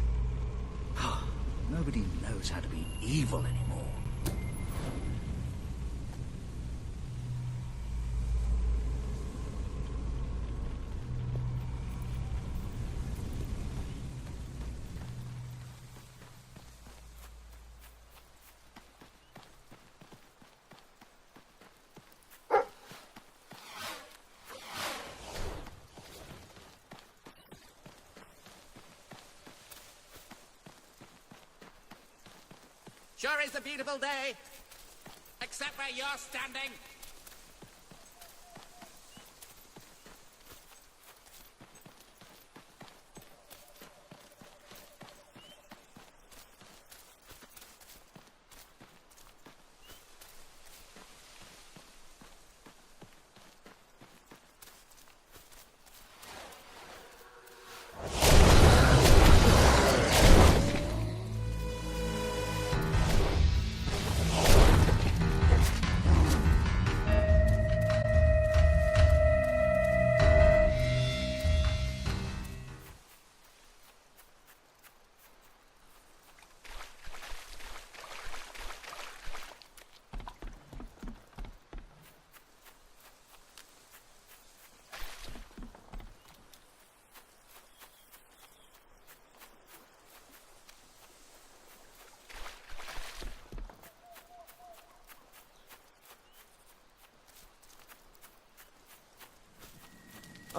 Nobody knows how to be evil anymore. Sure is a beautiful day. Except where you're standing.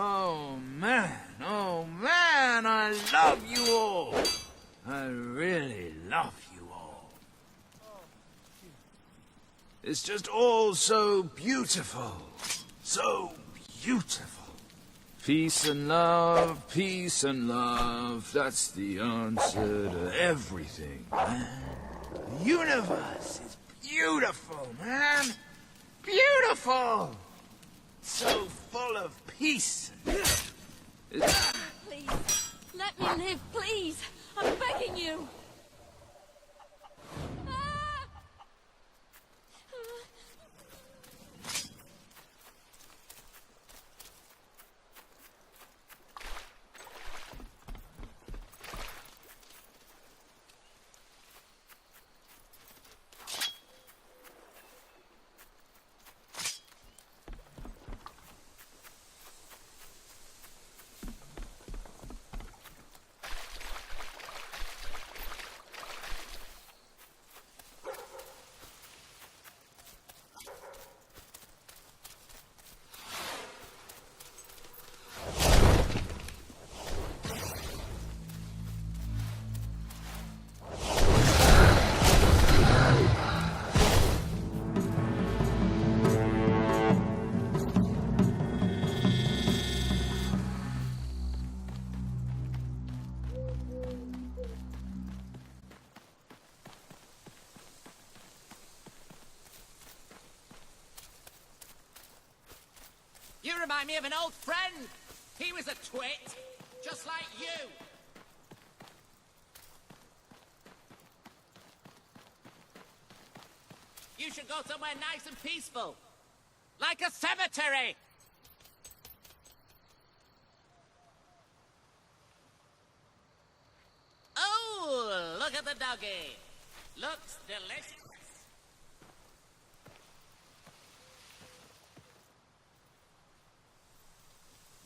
Oh man, I love you all. I really love you all. It's just all so beautiful. So beautiful. Peace and love, that's the answer to everything, man. The universe is beautiful, man. Beautiful. So full of peace. Please, let me live, please. I'm begging you. You remind me of an old friend. He was a twit, just like you. You should go somewhere nice and peaceful. Like a cemetery. Oh, look at the doggy. Looks delicious.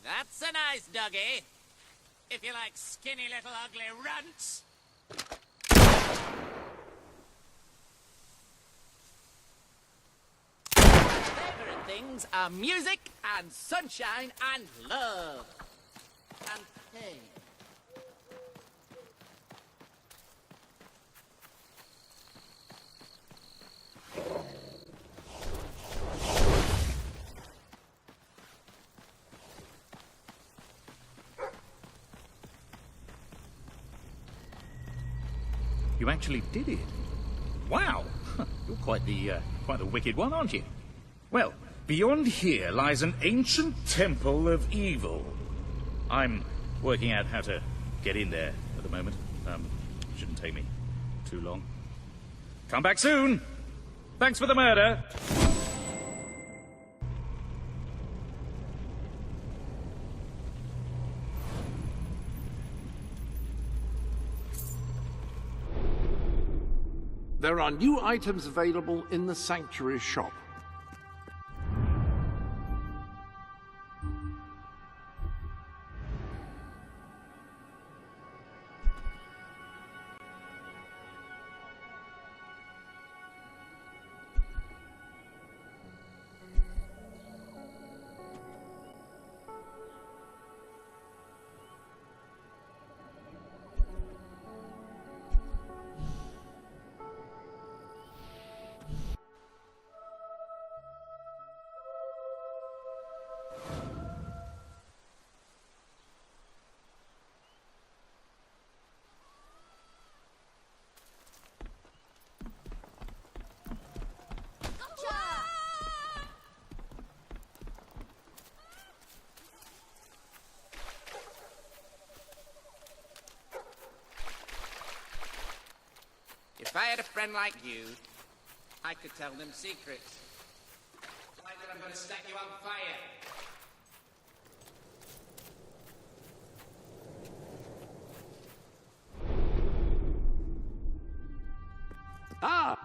That's a nice doggy. If you like skinny little ugly runts. Favorite things are music and sunshine and love. And pain. You actually did it. Wow! You're quite the wicked one, aren't you? Well, beyond here lies an ancient temple of evil. I'm working out how to get in there at the moment. Shouldn't take me too long. Come back soon! Thanks for the murder! There are new items available in the Sanctuary shop. If I had a friend like you, I could tell them secrets. Like that I'm going to set you on fire. Ah!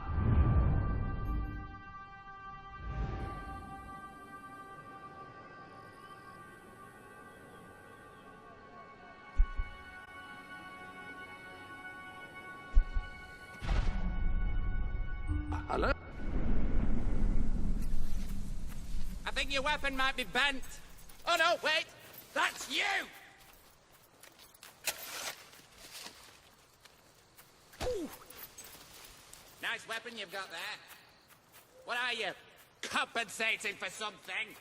Hello? I think your weapon might be bent. Oh no, wait! That's you! Ooh. Nice weapon you've got there. What are you? Compensating for something?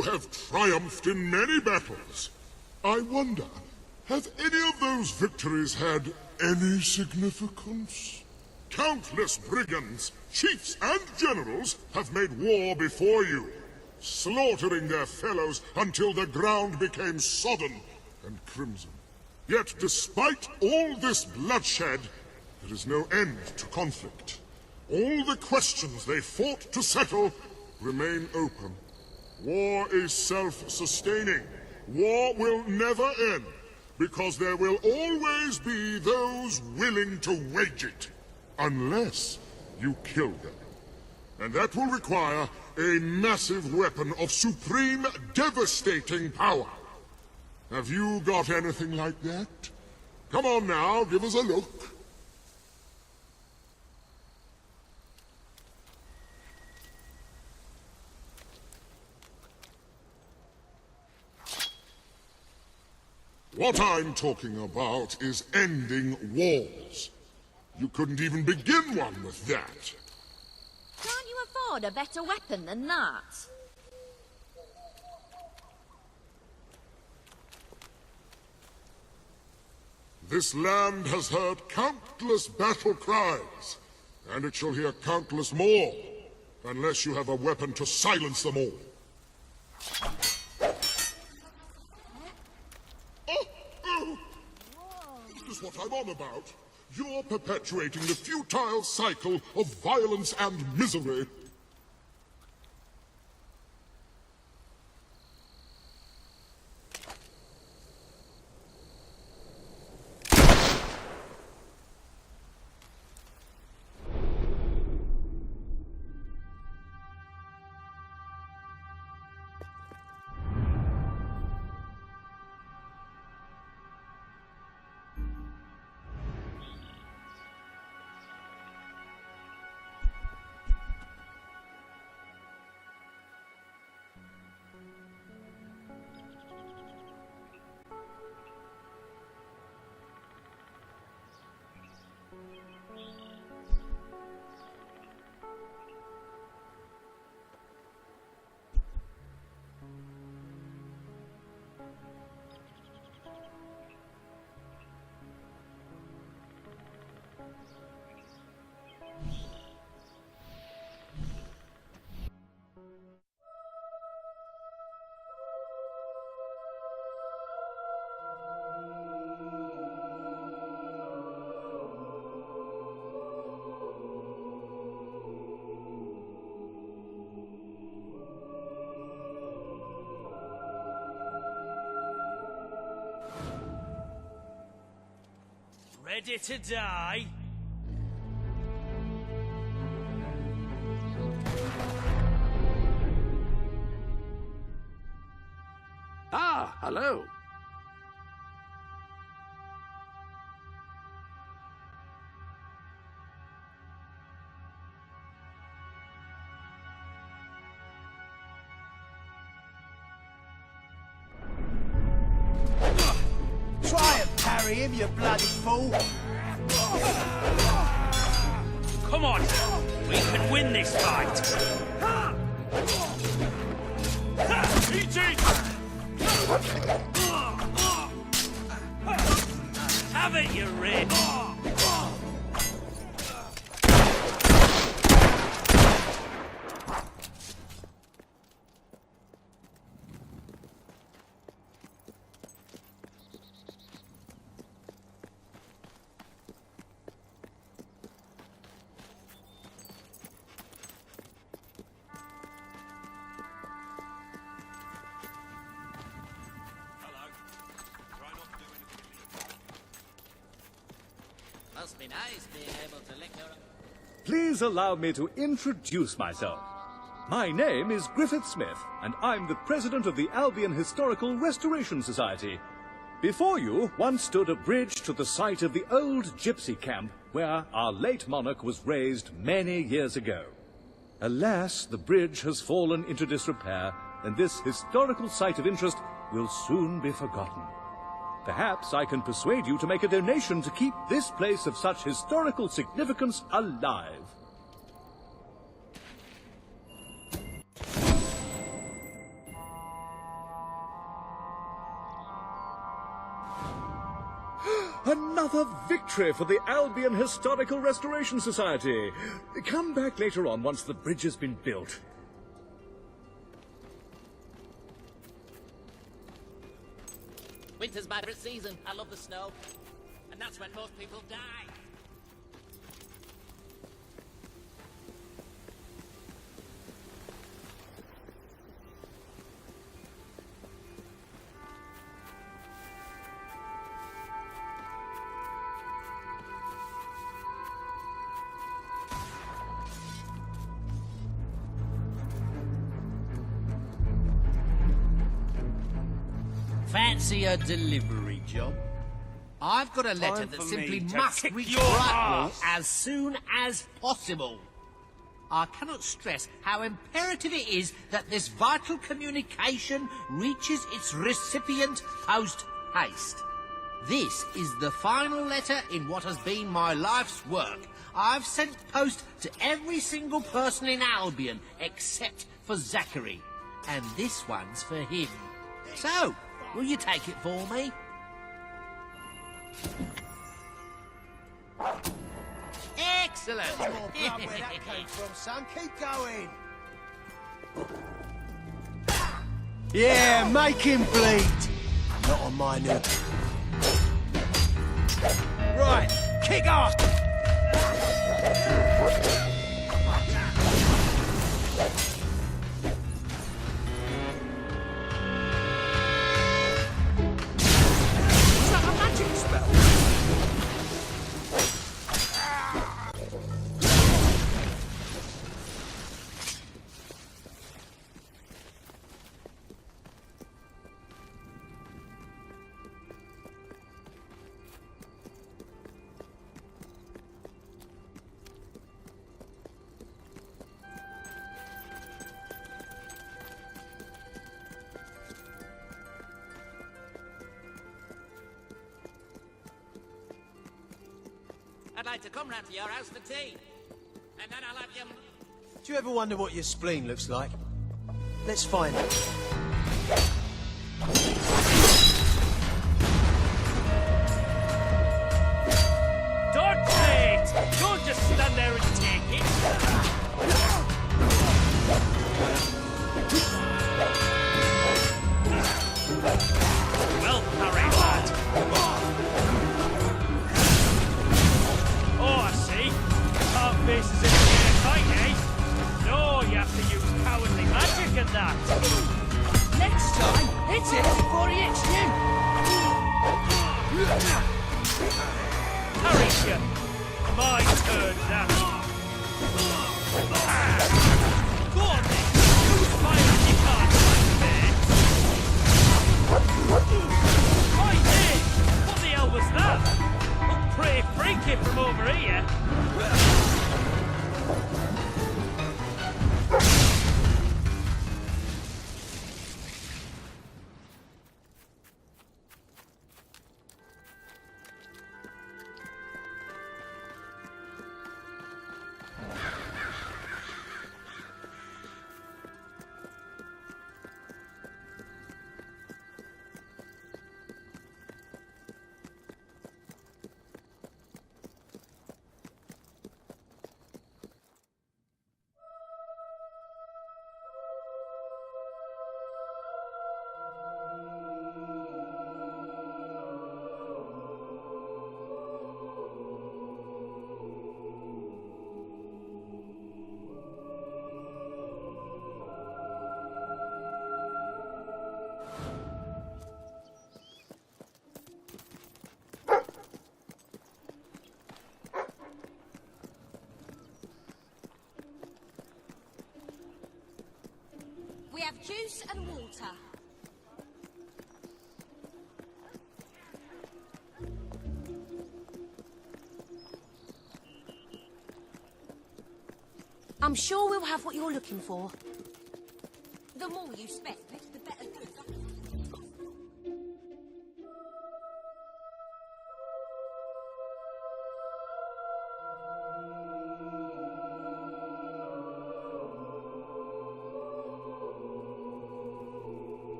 You have triumphed in many battles. I wonder, have any of those victories had any significance? Countless brigands, chiefs, and generals have made war before you, slaughtering their fellows until the ground became sodden and crimson. Yet despite all this bloodshed, there is no end to conflict. All the questions they fought to settle remain open. War is self-sustaining. War will never end, because there will always be those willing to wage it, unless you kill them. And that will require a massive weapon of supreme, devastating power. Have you got anything like that? Come on now, give us a look. What I'm talking about is ending wars. You couldn't even begin one with that. Can't you afford a better weapon than that? This land has heard countless battle cries, and it shall hear countless more, unless you have a weapon to silence them all. This is what I'm on about. You're perpetuating the futile cycle of violence and misery. Ready to die? Ah, hello. Try and parry him, you bloody fool! Come on! We can win this fight! Eat it! Have it, you rib! Must be nice being able to lick your... Please allow me to introduce myself. My name is Griffith Smith, and I'm the president of the Albion Historical Restoration Society. Before you once stood a bridge to the site of the old gypsy camp where our late monarch was raised many years ago. Alas, the bridge has fallen into disrepair, and this historical site of interest will soon be forgotten. Perhaps I can persuade you to make a donation to keep this place of such historical significance alive. Another victory for the Albion Historical Restoration Society. Come back later on once the bridge has been built. Winter's my favorite season. I love the snow. And that's when most people die. Fancy a delivery job? I've got a letter Time that for simply me to must kick reach your Blackwall ass. as soon as possible. I cannot stress how imperative it is that this vital communication reaches its recipient post-haste. This is the final letter in what has been my life's work. I've sent post to every single person in Albion except for Zachary. And this one's for him. So, will you take it for me? Excellent! More blood where that came from, son. Keep going. Yeah, make him bleed. Not on my new. Right, kick off. Is that a magic spell? I'd like to come round to your house for tea. And then I'll have you... Do you ever wonder what your spleen looks like? Let's find it. Dodge it! Don't just stand there and take it! Well, parry that! Oh, I see. Can't face us in a fight, eh? No, you have to use cowardly magic and that. Next time, hit it before he hits you! Parry you. My turn now. Go on then. Use fire if you can't fight me. Right then. What the hell was that? Looked pretty freaky from over here. We have juice and water. I'm sure we'll have what you're looking for. The more you spend, the better goods.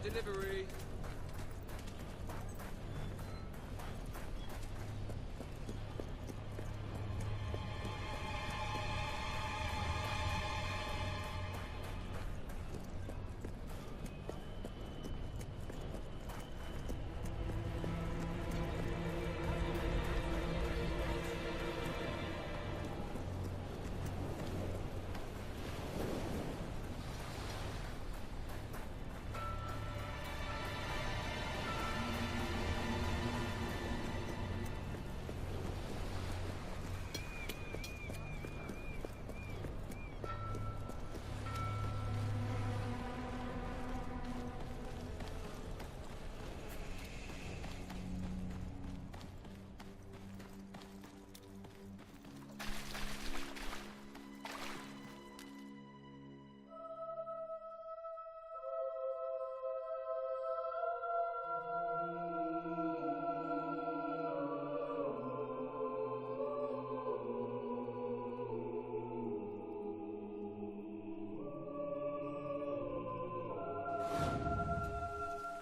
delivery.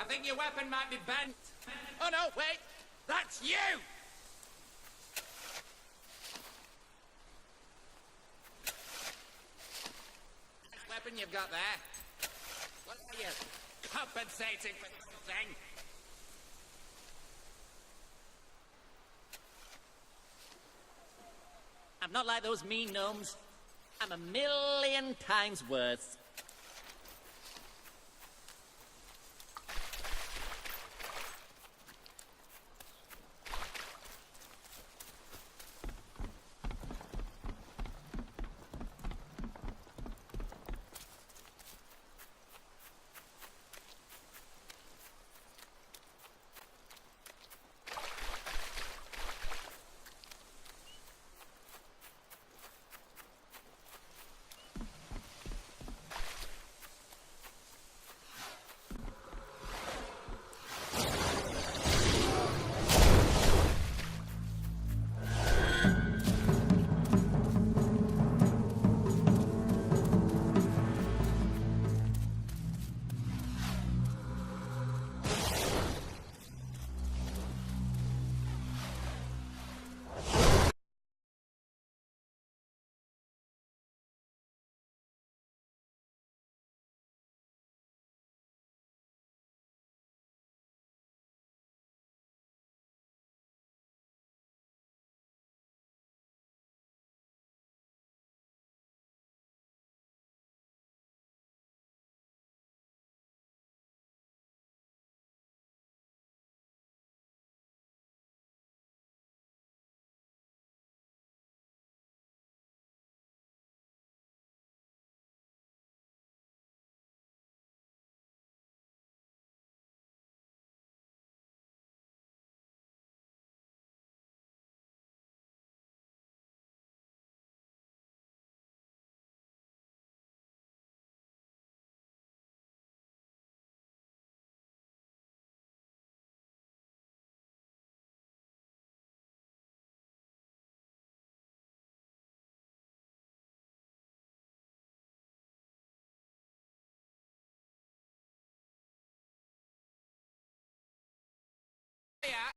I think your weapon might be bent. Oh no, wait! That's you! Nice weapon you've got there. What are you compensating for something? I'm not like those mean gnomes. I'm 1,000,000 times worse. Yeah.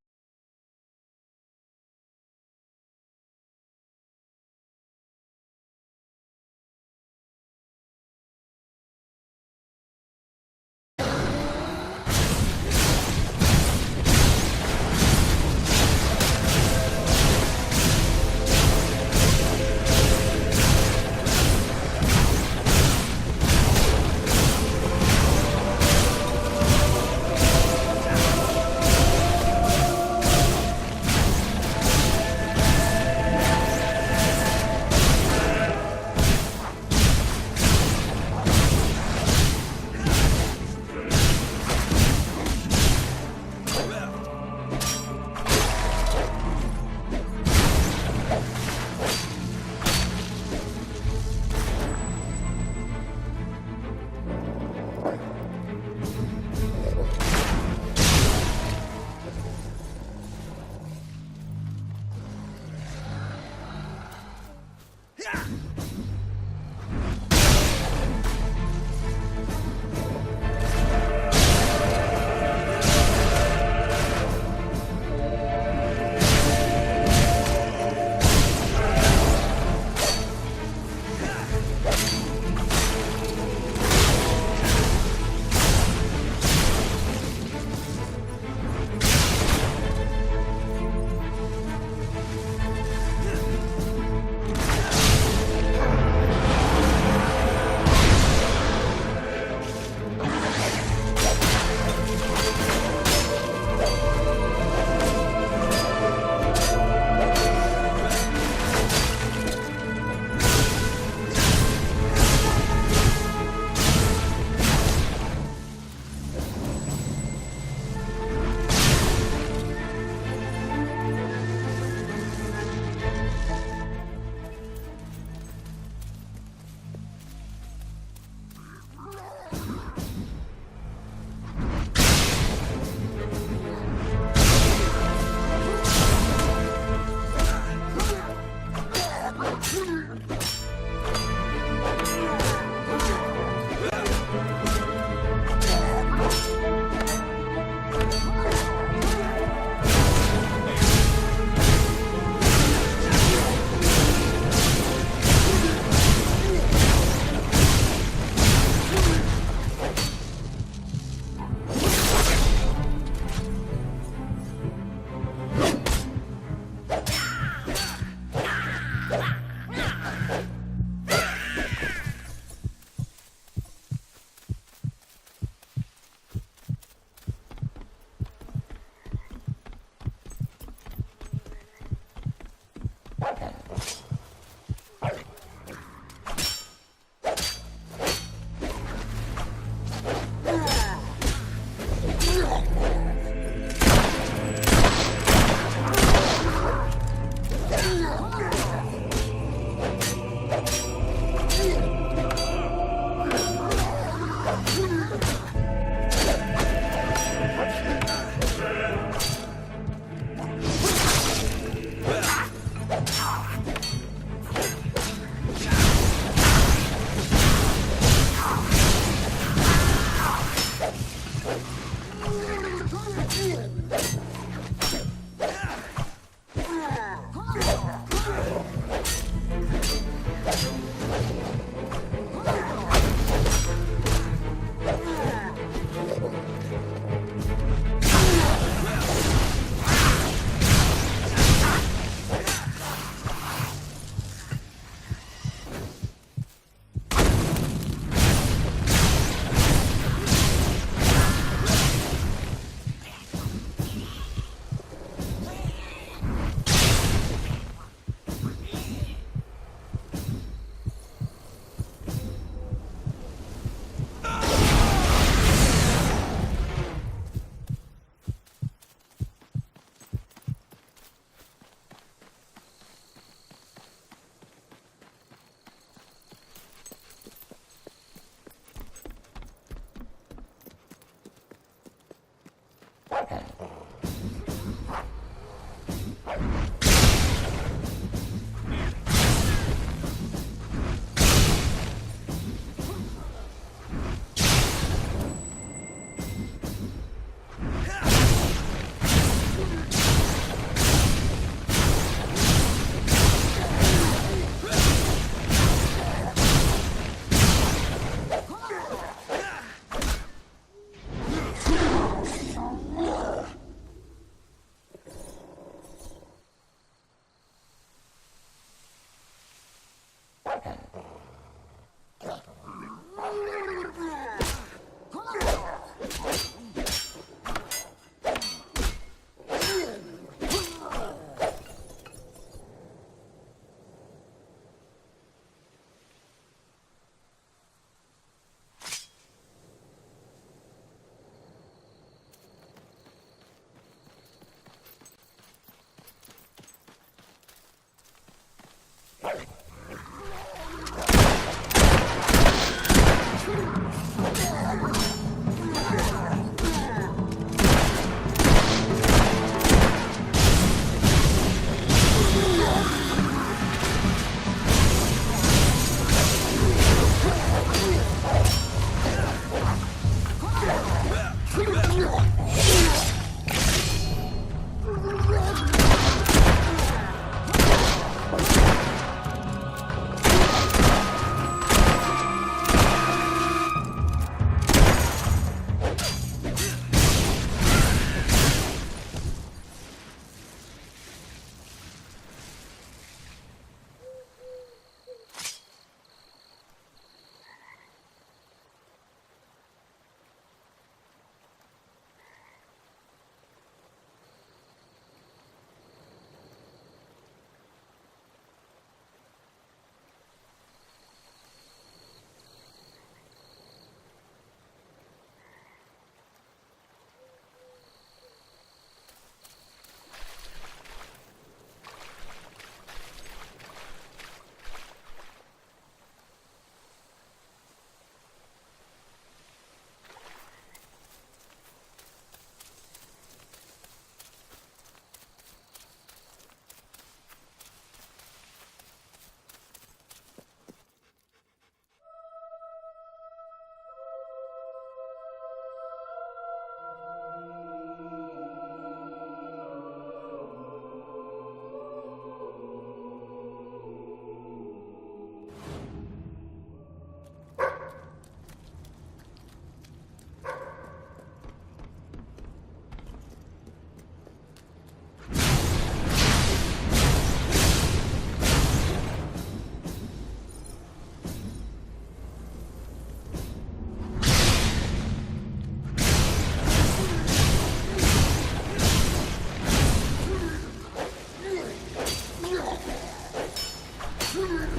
Victory!